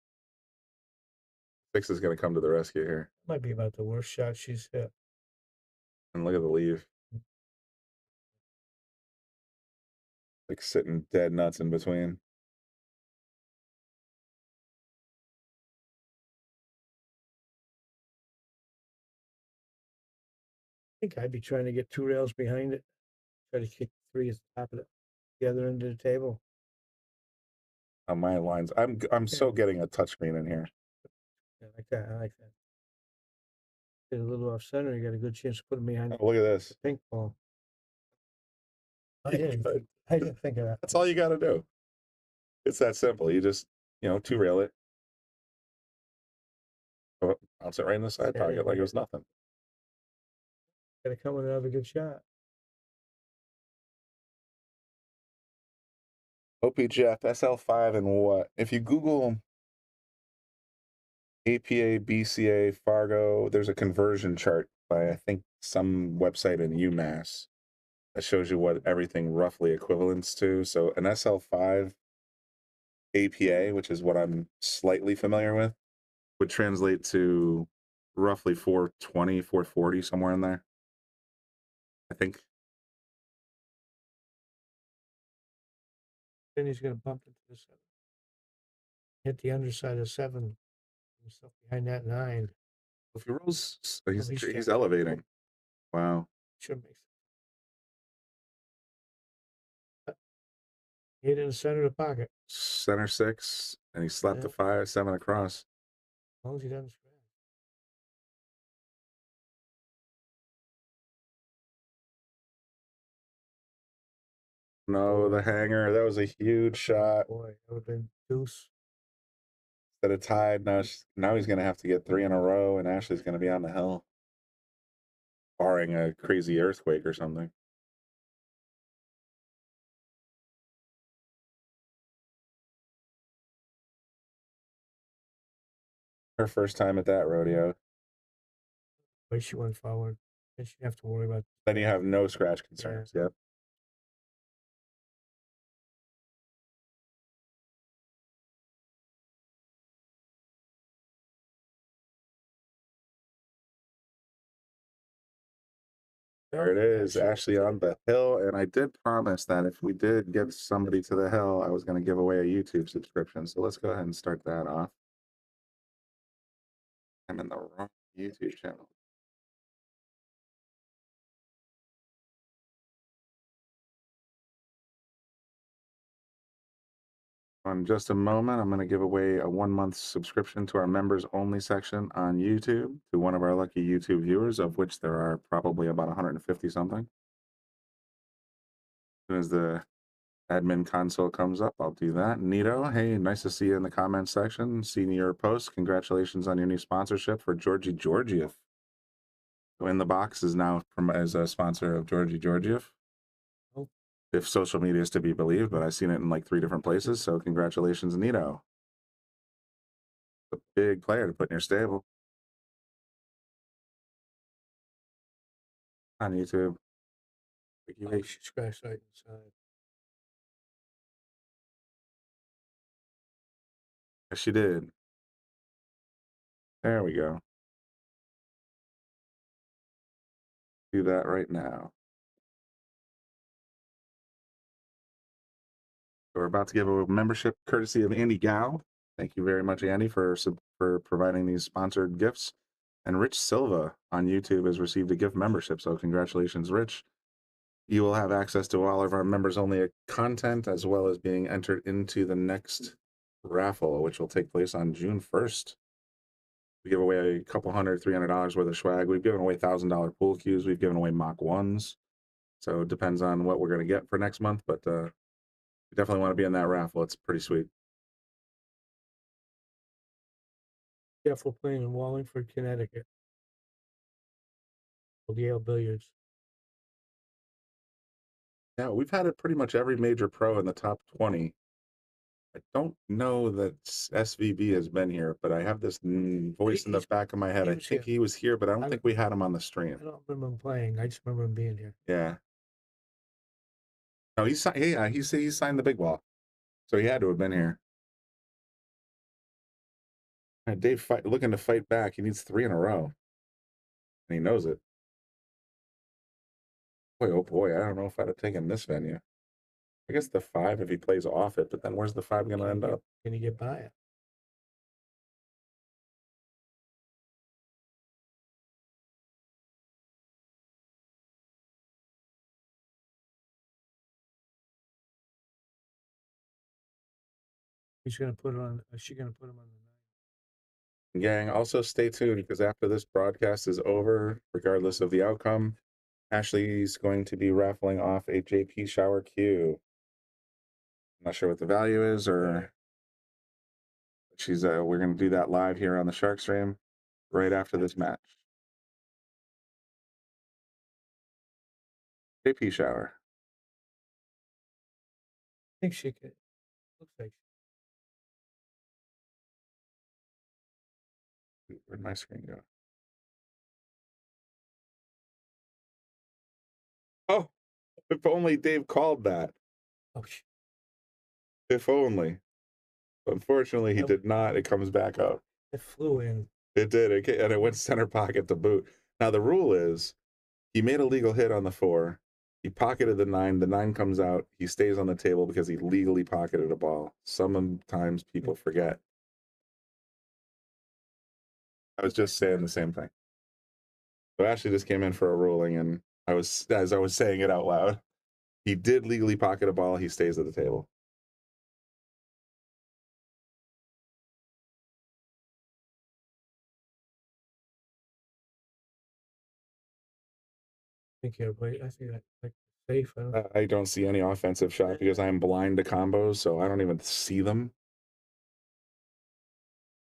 H: 6 is going to come to the rescue here.
C: Might be about the worst shot she's hit.
H: And look at the leave. Like sitting dead nuts in between.
C: I think I'd be trying to get 2 rails behind it. Try to kick 3 at the top of the other end of the table.
H: On my lines, I'm so getting a touchscreen in here.
C: Yeah, like that. I like that. Get a little off center. You got a good chance to put them behind.
H: Oh, look at this.
C: The pink ball. I didn't think of that.
H: That's all you got to do. It's that simple. You just, 2 rail it. Oh, bounce it right in the side pocket like it was nothing.
C: Got to come with another good shot.
H: OPGF, SL5, and what? If you Google APA, BCA, Fargo, there's a conversion chart by, I think, some website in UMass that shows you what everything roughly equivalents to. So an SL5 APA, which is what I'm slightly familiar with, would translate to roughly 420, 440, somewhere in there, I think.
C: Then he's going to bump into the 7. Hit the underside of 7. Stuff behind that 9.
H: If he rolls, he's elevating. Wow.
C: Should make sense. Hit in the center of the pocket.
H: Center 6, and he slapped the 5, 7 across.
C: As long as he doesn't scratch.
H: No, the hanger. That was a huge shot.
C: Boy, that would have been deuce.
H: Instead of tied, now he's going to have to get 3 in a row, and Ashley's going to be on the hill, barring a crazy earthquake or something. Her first time at that rodeo.
C: But she went forward. And she didn't have to worry about.
H: Then you have no scratch concerns. Yep. There it is, Ashley on the hill. And I did promise that if we did get somebody to the hill, I was going to give away a YouTube subscription. So let's go ahead and start that off. I'm in the wrong YouTube channel. In just a moment, I'm going to give away a 1-month subscription to our members only section on YouTube to one of our lucky YouTube viewers, of which there are probably about 150 something. As soon as the admin console comes up, I'll do that. Nito, hey, nice to see you in the comments section. Seeing your post. Congratulations on your new sponsorship for Georgie Georgiev. So In the Box is now as a sponsor of Georgie Georgiev.
C: Oh.
H: If social media is to be believed, but I've seen it in like 3 different places. So congratulations, Nito. A big player to put in your stable. On YouTube.
C: Oh, she scratched right inside.
H: Yes, she did. There we go. Do that right now. So we're about to give a membership courtesy of Andy Gow. Thank you very much, Andy, for providing these sponsored gifts. And Rich Silva on YouTube has received a gift membership. So congratulations, Rich. You will have access to all of our members only content, as well as being entered into the next raffle, which will take place on June 1st. We give away a couple $300 worth of swag. We've given away $1,000 pool cues. We've given away Mach 1s. So it depends on what we're going to get for next month, but we definitely want to be in that raffle. It's pretty sweet.
C: Careful playing in Wallingford, Connecticut. Yale Billiards.
H: Yeah, we've had it pretty much every major pro in the top 20. I don't know that SVB has been here, but I have this voice in the back of my head. I think he was here, but I don't think we had him on the stream.
C: I don't remember him playing. I just remember him being here.
H: Yeah. No, he signed the big ball, so he had to have been here. Dave looking to fight back. He needs 3 in a row, and he knows it. Boy, oh boy, I don't know if I'd have taken this venue. I guess the 5 if he plays off it, but then where's the 5 going to end up?
C: Can he get by it? He's going to put it on. Is she going to put him on the 9?
H: Gang, also stay tuned because after this broadcast is over, regardless of the outcome, Ashley's going to be raffling off a JP shower cue. I'm not sure what the value is, or we're going to do that live here on the Shark Stream right after this match. JP shower.
C: I think she could. Looks like.
H: Where'd my screen go? Oh, if only Dave called that.
C: Oh,
H: if only. Unfortunately, he did not. It comes back up.
C: It flew in.
H: It did, and it went center pocket to boot. Now, the rule is he made a legal hit on the 4. He pocketed the 9. The 9 comes out. He stays on the table because he legally pocketed a ball. Sometimes people forget. I was just saying the same thing. So Ashley just came in for a ruling, and as I was saying it out loud, he did legally pocket a ball. He stays at the table.
C: I think everybody. I think I like safe.
H: I don't see any offensive shot because I'm blind to combos, so I don't even see them.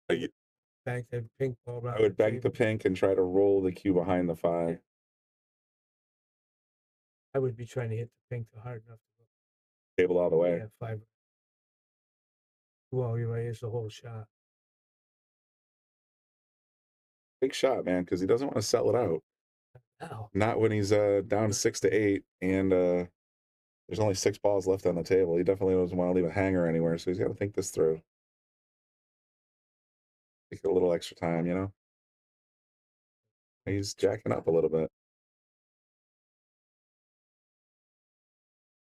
C: Bank that pink ball around
H: I would bank the
C: table.
H: pink and try to roll the cue behind the 5.
C: I would be trying to hit the pink to hard enough to go.
H: Table all the way.
C: Yeah, 5. Well, you're right. It's the whole shot.
H: Big shot, man, because he doesn't want to sell it out.
C: Ow.
H: Not when he's down 6 to 8 and there's only 6 balls left on the table. He definitely doesn't want to leave a hanger anywhere, so he's got to think this through. Take a little extra time, you know? He's jacking up a little bit.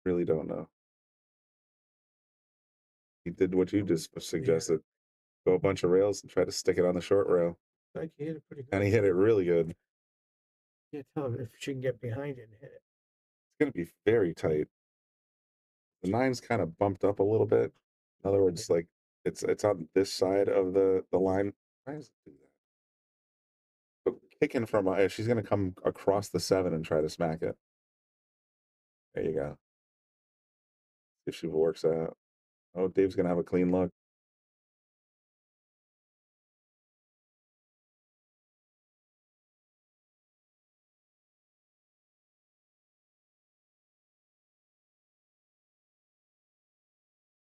H: Really don't know. He did what you just suggested. Go a bunch of rails and try to stick it on the short rail.
C: Like he hit it pretty good.
H: And he hit it really good.
C: Can't tell if she can get behind it and hit it.
H: It's going to be very tight. The 9's kind of bumped up a little bit. In other words, like it's on this side of the line. Why does it do that? So kicking from she's going to come across the 7 and try to smack it. There you go. See if she works out. Oh, Dave's going to have a clean look.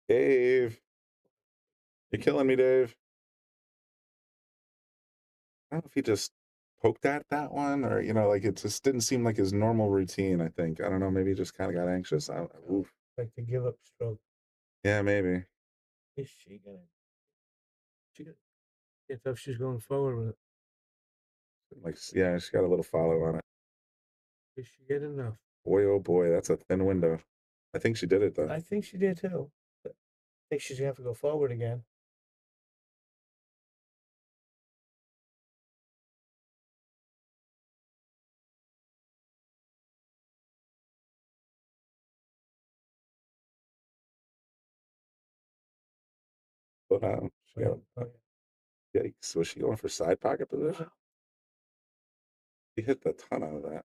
H: Dave. You're killing me, Dave. I don't know if he just poked at that one or, you know, like it just didn't seem like his normal routine, I think. I don't know. Maybe he just kind of got anxious. Oof.
C: Like the give up stroke.
H: Yeah, maybe.
C: Is she gonna? It's if she's going forward with it.
H: Like, yeah, she's got a little follow on it.
C: Did she get enough?
H: Boy, oh boy, that's a thin window. I think she did it, though.
C: I think she did too. But I think she's gonna have to go forward again.
H: But she got, yikes. Was she going for side pocket position? She hit the ton out of that.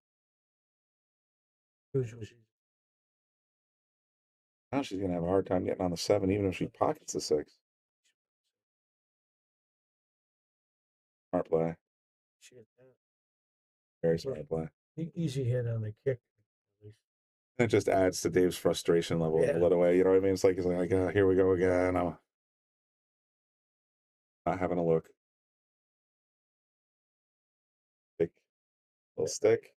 H: Now she's going to have a hard time getting on the 7, even if she pockets the 6. Smart play. Very smart play.
C: Easy hit on the kick.
H: It just adds to Dave's frustration level a little way. You know what I mean? It's like here we go again. I'm not having a look. Big little stick.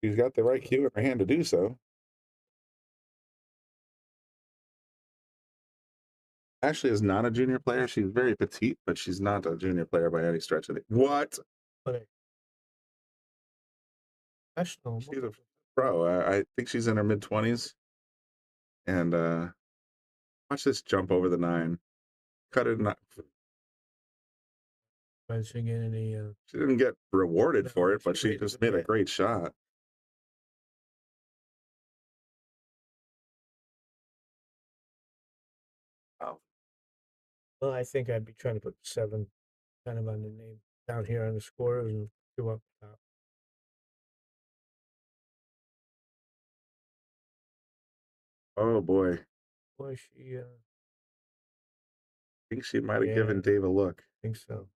H: She's got the right cue in her hand to do so. Ashley is not a junior player. She's very petite, but she's not a junior player by any stretch of it. What?
C: Professional.
H: She's a pro. I think she's in her mid-20s. And watch this jump over the 9. Cut it.
C: She
H: didn't get rewarded for it, but she just made a great shot. Wow.
C: Well, I think I'd be trying to put 7 kind of on the name down here on the scores and 2 up top.
H: Oh boy.
C: Boy, she
H: I think she might have given Dave a look.
C: I think so.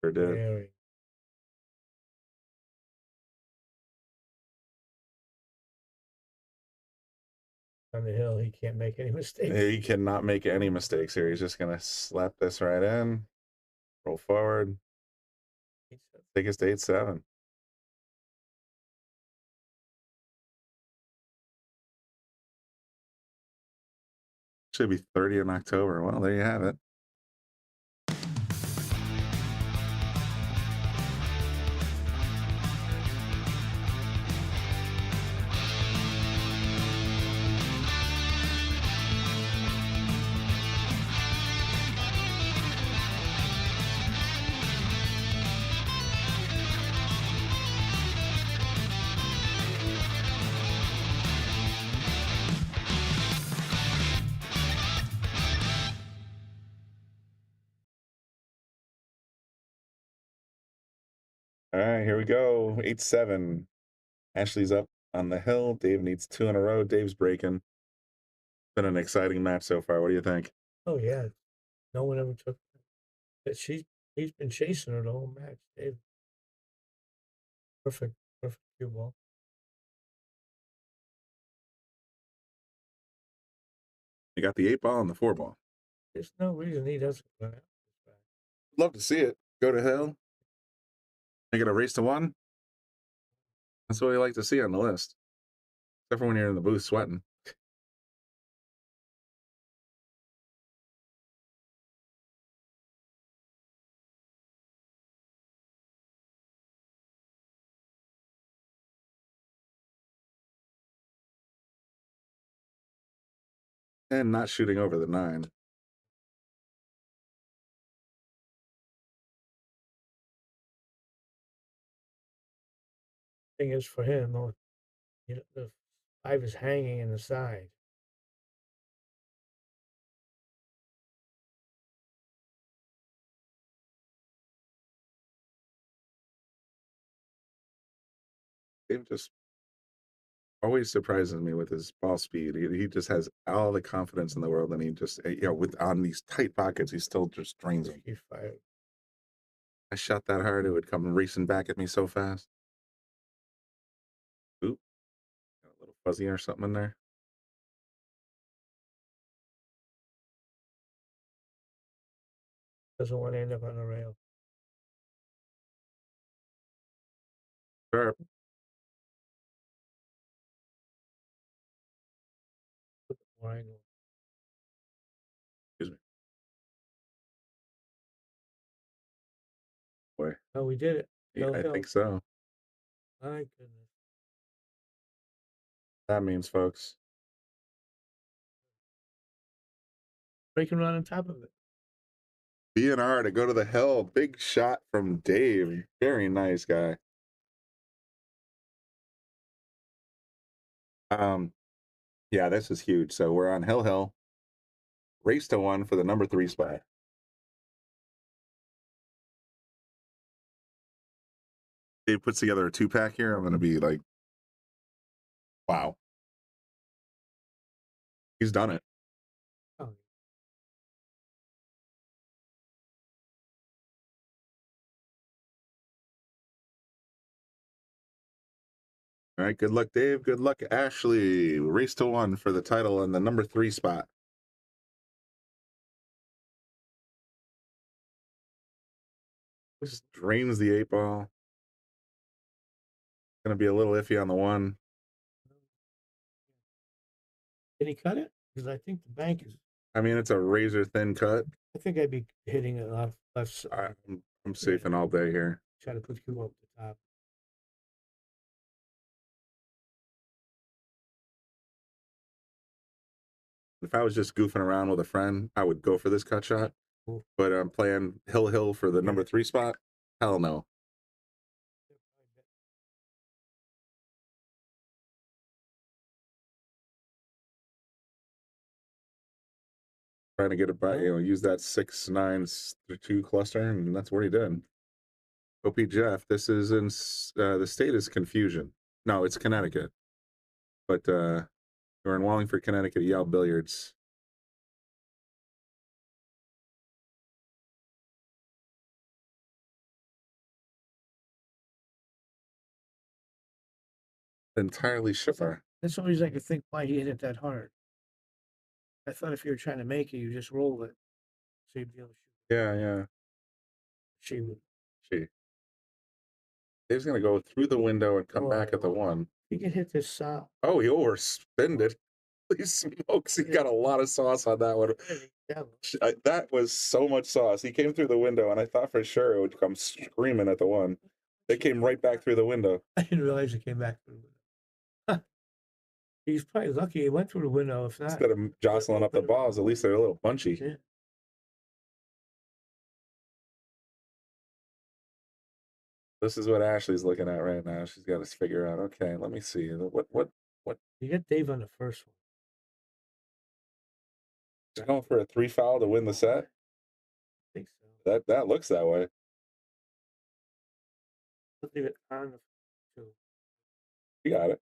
H: Sure did.
C: Very. On the hill, he can't make any mistakes.
H: He cannot make any mistakes here. He's just gonna slap this right in, roll forward, take us to 8-7. Should be 30 in October. Well, there you have it. All right, here we go. 8-7. Ashley's up on the hill. Dave needs 2 in a row. Dave's breaking. Been an exciting match so far. What do you think?
C: Oh yeah, no one ever took that. He's been chasing her the whole match. Dave, perfect cue ball.
H: You got the 8 ball and the 4 ball.
C: There's no reason he doesn't win out.
H: Love to see it. Go to hill. Make it a race to 1. That's what we like to see on the list. Except for when you're in the booth sweating. And not shooting over the 9.
C: Thing is for him, the 5 is hanging in the side.
H: Dave just always surprises me with his ball speed. He just has all the confidence in the world, and he just, with on these tight pockets, he still just drains them.
C: He's fired.
H: I shot that hard, it would come racing back at me so fast. Oop, got a little fuzzy or something in there.
C: Doesn't want to end up on the rail.
H: Sharp. Excuse me. Boy.
C: Oh, we did it.
H: Yeah, I think so.
C: My goodness.
H: That means, folks.
C: Breaking run on top of it.
H: BNR to go to the hill. Big shot from Dave. Very nice guy. Yeah, this is huge. So we're on Hill. Race to 1 for the number 3 spot. Dave puts together a 2-pack here. I'm going to be like, wow. He's done it.
C: Oh.
H: All right, good luck, Dave. Good luck, Ashley. Race to 1 for the title and the number 3 spot. Just drains the 8 ball. Going to be a little iffy on the 1.
C: Did he cut it? Because I think the bank is.
H: I mean, it's a razor thin cut.
C: I think I'd be hitting it off left side.
H: I'm safing all day here.
C: Try to put you up the top.
H: If I was just goofing around with a friend, I would go for this cut shot. But I'm playing Hill for the number 3 spot. Hell no. Trying to get it by, use that 6-9-2 cluster, and that's what he did. OP Jeff, this is in the state is Confusion. No, it's Connecticut. But we're in Wallingford, Connecticut, Taom Billiards. Entirely sure.
C: That's the only reason I could think why he hit it that hard. I thought if you were trying to make it, you just roll it. So you'd be able to shoot.
H: Yeah.
C: She would.
H: Dave's going to go through the window and come back at the 1.
C: He can hit this
H: Oh, he overspinned it. Holy smokes, he got a lot of sauce on that one. That was so much sauce. He came through the window, and I thought for sure it would come screaming at the 1. It came right back through the window.
C: I didn't realize it came back through the window. He's probably lucky he went through the window. If not,
H: instead of jostling up the balls, at least they're a little bunchy.
C: Yeah.
H: This is what Ashley's looking at right now. She's got to figure out, okay, let me see. What?
C: You get Dave on the first one.
H: She's going for a 3 foul to win the set?
C: I think so.
H: That looks that way.
C: Let's leave it on the two.
H: You got it.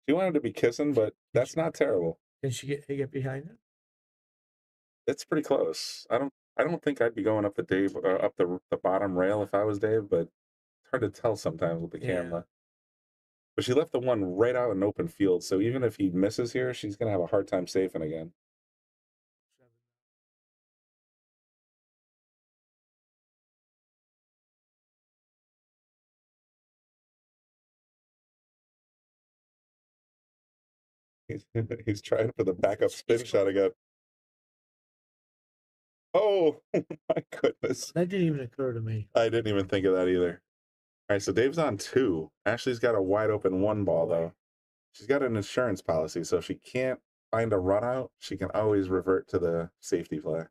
H: She wanted to be kissing, but that's not terrible.
C: Can she get behind it?
H: It's pretty close. I don't think I'd be going up the Dave up the bottom rail if I was Dave, but it's hard to tell sometimes with the camera. But she left the one right out in open field, so even if he misses here, she's gonna have a hard time safing again. He's trying for the backup spin shot again. Oh my goodness.
C: That didn't even occur to me.
H: I didn't even think of that either. All right, so Dave's on 2. Ashley's got a wide open 1 ball though. She's got an insurance policy, so if she can't find a run out, she can always revert to the safety play.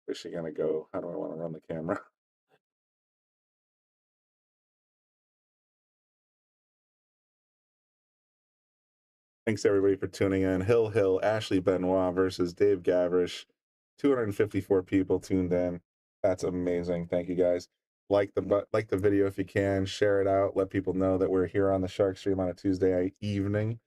H: Where's she gonna go? How do I want to run the camera? Thanks everybody for tuning in. Hill, Ashley Benoit versus Dave Gavrish. 254 people tuned in. That's amazing. Thank you guys. Like the video if you can. Share it out. Let people know that we're here on the Shark Stream on a Tuesday evening.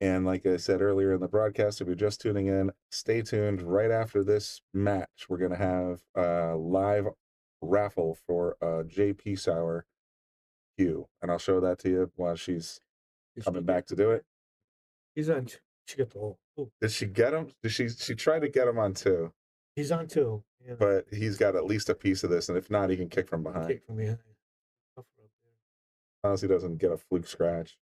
H: And like I said earlier in the broadcast, if you're just tuning in, stay tuned. Right after this match, we're going to have a live raffle for a JP Sour Q. And I'll show that to you while she's coming back to do it.
C: He's on. She got the hole. Ooh.
H: Did she get him? She tried to get him on 2.
C: He's on 2. Yeah.
H: But he's got at least a piece of this, and if not, he can kick from behind.
C: Kick from behind.
H: Unless he doesn't get a fluke scratch.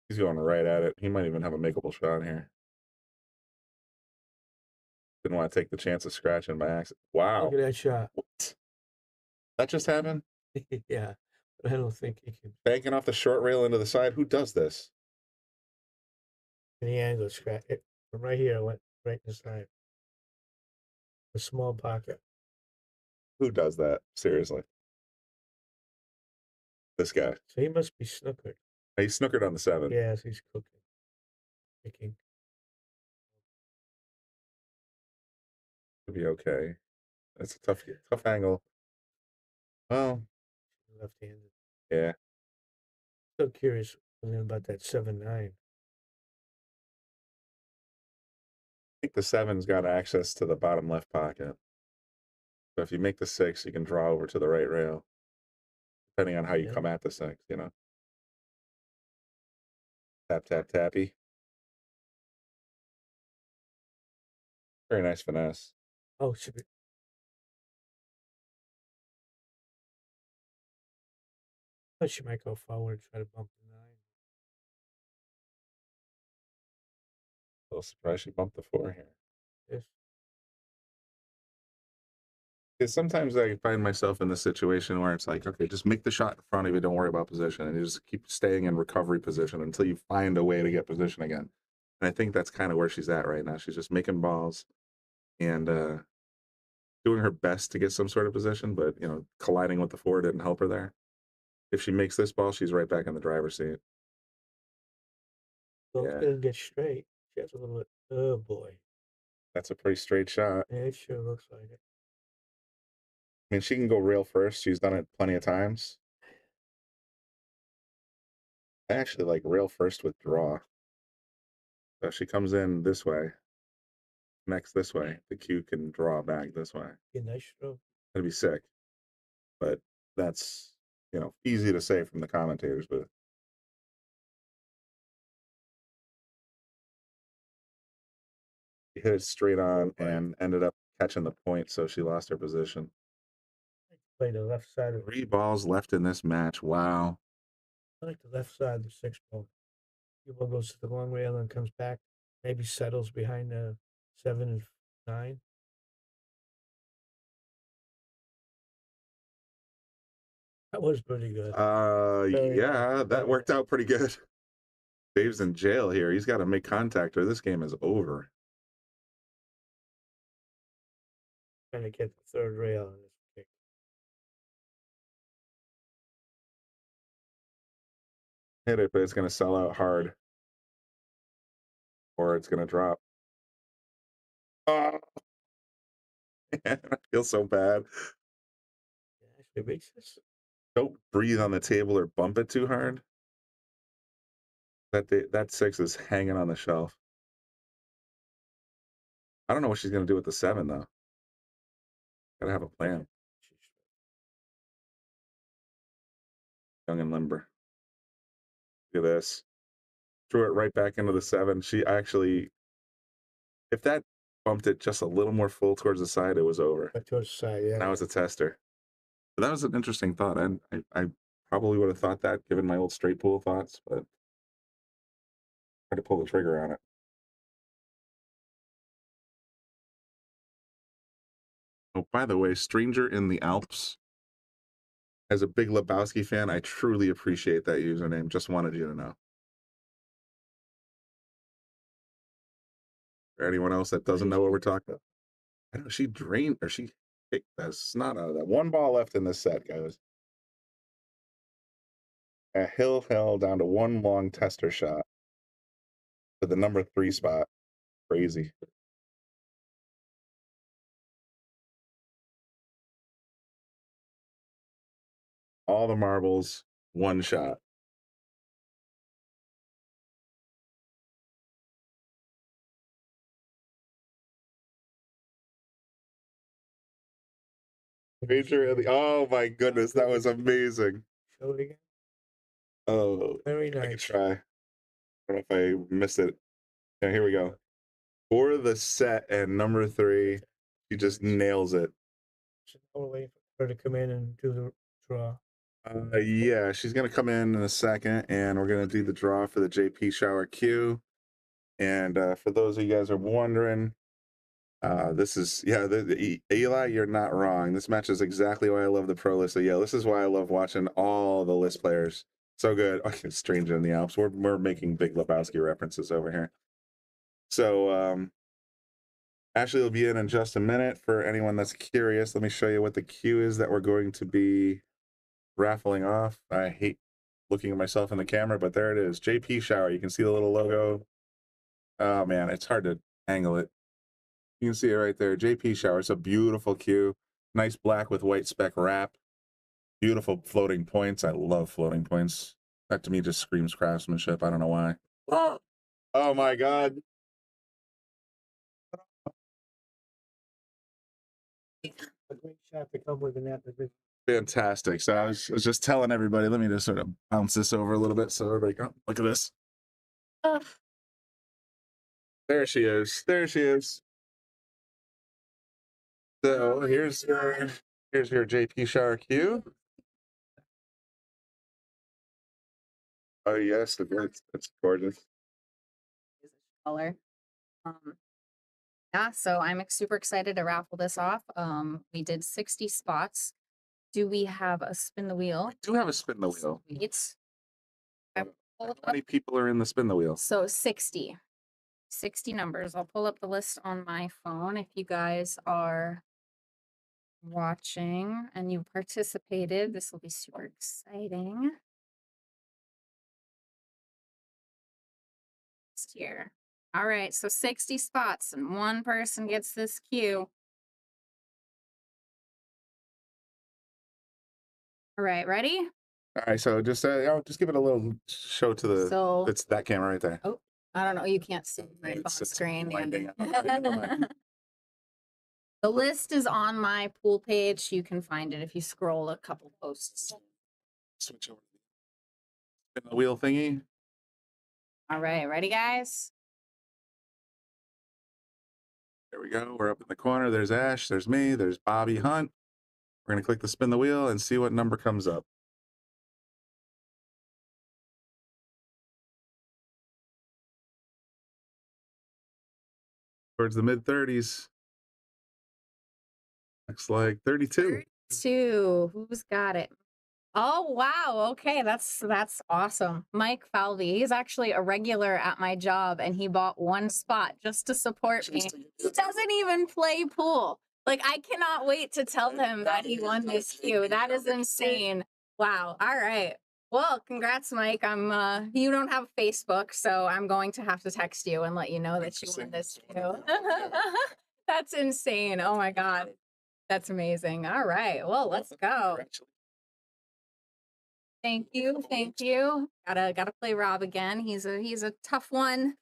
H: He's going right at it. He might even have a makeable shot here. Didn't want to take the chance of scratching by accident. Wow.
C: Look at that shot.
H: What? That just happened?
C: Yeah. But I don't think he can.
H: Banking off the short rail into the side. Who does this?
C: In the angle, scratch it from right here. I went right in the side. A small pocket.
H: Who does that? Seriously. This guy.
C: So he must be snookered.
H: He snookered on the 7.
C: Yes, he's cooking. Kicking.
H: It'll be okay. That's a tough angle. Well,
C: Left-handed.
H: yeah.
C: So curious about that 7-9.
H: I think the 7's got access to the bottom left pocket. So if you make the 6, you can draw over to the right rail, depending on how you come at the 6, you know. Tap, tap, tappy. Very nice finesse.
C: Oh, should be. I thought she might go forward, try to bump the 9.
H: A little surprised she bumped the 4 here.
C: Yes.
H: Because sometimes I find myself in this situation where it's like, okay, just make the shot in front of you, don't worry about position, and you just keep staying in recovery position until you find a way to get position again. And I think that's kind of where she's at right now. She's just making balls and doing her best to get some sort of position, but, you know, colliding with the 4 didn't help her there. If she makes this ball, she's right back in the driver's seat.
C: Well, it doesn't get straight. She has a little bit. Oh, boy.
H: That's a pretty straight shot.
C: Yeah, it sure looks like it.
H: I mean, she can go rail first. She's done it plenty of times. I actually like rail first with draw. So if she comes in this way, next this way, the Q can draw back this way.
C: Yeah, nice stroke.
H: That'd be sick. But that's, you know, easy to say from the commentators, but she hit it straight on and ended up catching the point, so she lost her position.
C: Play the left side of
H: 3 balls left in this match. Wow.
C: I like the left side of the 6 ball. The ball goes to the long rail and comes back. Maybe settles behind the 7 and 9. That was pretty good.
H: Yeah, that worked out pretty good. Dave's in jail here. He's got to make contact or this game is over.
C: Trying to get the 3rd rail on this kick.
H: hit it, but it's going to sell out hard. Or it's going to drop. Oh, man, I feel so bad. Don't breathe on the table or bump it too hard. That 6 is hanging on the shelf. I don't know what she's going to do with the 7, though. Gotta have a plan. Young and limber. Look at this. Threw it right back into the 7. She actually, if that bumped it just a little more full towards the side, it was over.
C: Towards the side, yeah.
H: That was a tester. But that was an interesting thought. I probably would have thought that given my old straight pool thoughts, but hard to pull the trigger on it. Oh, by the way, Stranger in the Alps. As a big Lebowski fan, I truly appreciate that username. Just wanted you to know. For anyone else that doesn't know what we're talking about. I know she drained, or she kicked that snot out of that. 1 ball left in this set, guys. A hill down to 1 long tester shot to the number 3 spot. Crazy. All the marbles, 1 shot. Major, oh my goodness, that was amazing.
C: Show it again.
H: Oh,
C: Very
H: I can
C: nice.
H: try. I don't know if I missed it. Yeah, here we go. For the set and number 3, she just nails it.
C: So now we're waiting for her to come in and do the draw.
H: Yeah, she's going to come in a second, and we're going to do the draw for the JP Shower Q. And for those of you guys who are wondering, this is, yeah, Eli, you're not wrong. This match is exactly why I love the pro list. So, yeah, this is why I love watching all the list players. So good. Okay, Stranger in the Alps. We're making big Lebowski references over here. So, Ashley will be in just a minute. For anyone that's curious, let me show you what the queue is that we're going to be raffling off. I hate looking at myself in the camera, but there it is. JP Shower. You can see the little logo. Oh, man, it's hard to angle it. You can see it right there. JP Shower. It's a beautiful queue. Nice black with white speck wrap. Beautiful floating points. I love floating points. That to me just screams craftsmanship. I don't know why. Oh my God.
C: A great shot to come with an after.
H: Fantastic. So I was just telling everybody, let me just sort of bounce this over a little bit so everybody can look at this. There she is. There she is. So here's your JP Shower Q. Oh yes, it's gorgeous.
J: Color. Yeah, so I'm super excited to raffle this off. We did 60 spots. Do we have a spin the wheel?
H: We do have a spin the wheel.
J: Sweet.
H: How many people are in the spin the wheel?
J: So 60 numbers. I'll pull up the list on my phone if you guys are watching and you participated. This will be super exciting. Here. All right, so 60 spots and 1 person gets this queue. All right, ready?
H: All right, so just give it a little show to the.
J: So
H: it's that camera right there.
J: Oh, I don't know. You can't see my phone screen. The list is on my pool page. You can find it if you scroll a couple posts.
H: Switch over. Spin the wheel thingy.
J: All right, ready, guys?
H: There we go. We're up in the corner. There's Ash. There's me. There's Bobby Hunt. We're going to click the spin the wheel and see what number comes up. Towards the mid-30s. Looks like 32.
J: 32. Who's got it? Oh, wow. Okay, that's awesome. Mike Falvey. He's actually a regular at my job, and he bought 1 spot just to support me. He doesn't even play pool. Like, I cannot wait to tell him that he won this queue. That is insane. Wow. All right. Well, congrats, Mike. I'm you don't have Facebook, so I'm going to have to text you and let you know that you won this too. That's insane. Oh my god. That's amazing. All right. Well, let's go. Thank you. Thank you. Gotta play Rob again. He's a tough one.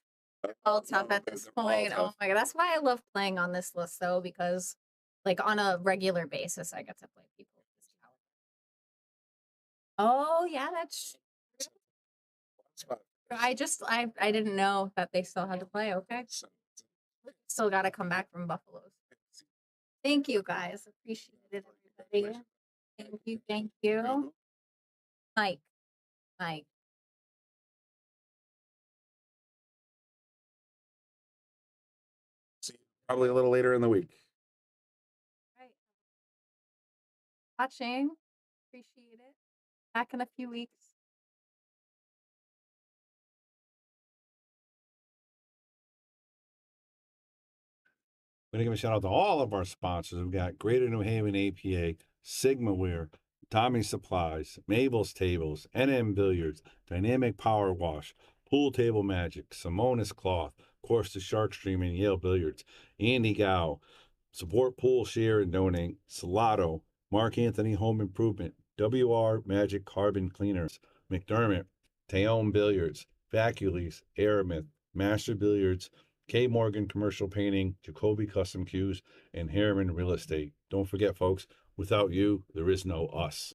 J: All tough at this point. Oh my god. That's why I love playing on this list though, because like on a regular basis I get to play people. Oh yeah, that's I didn't know that they still had to play. Okay. Still gotta come back from Buffalo's. Thank you guys. Appreciate it, everybody. Thank you, thank you. Mike. Mike.
H: See you probably a little later in the week.
J: Right. Watching. Appreciate it. Back in a few weeks.
K: We're going to give a shout out to all of our sponsors. We've got Greater New Haven APA, Sigma Wear, Tommy Supplies, Mabel's Tables, NM Billiards, Dynamic Power Wash, Pool Table Magic, Simonis Cloth, of course, the Shark Stream and Yale Billiards, Andy Gow, Support Pool, Share, and Donate, Salotto, Mark Anthony Home Improvement, WR Magic Carbon Cleaners, McDermott, Taom Billiards, Vacules, Aramith, Master Billiards, K. Morgan Commercial Painting, Jacoby Custom Cues, and Harriman Real Estate. Don't forget, folks, without you, there is no us.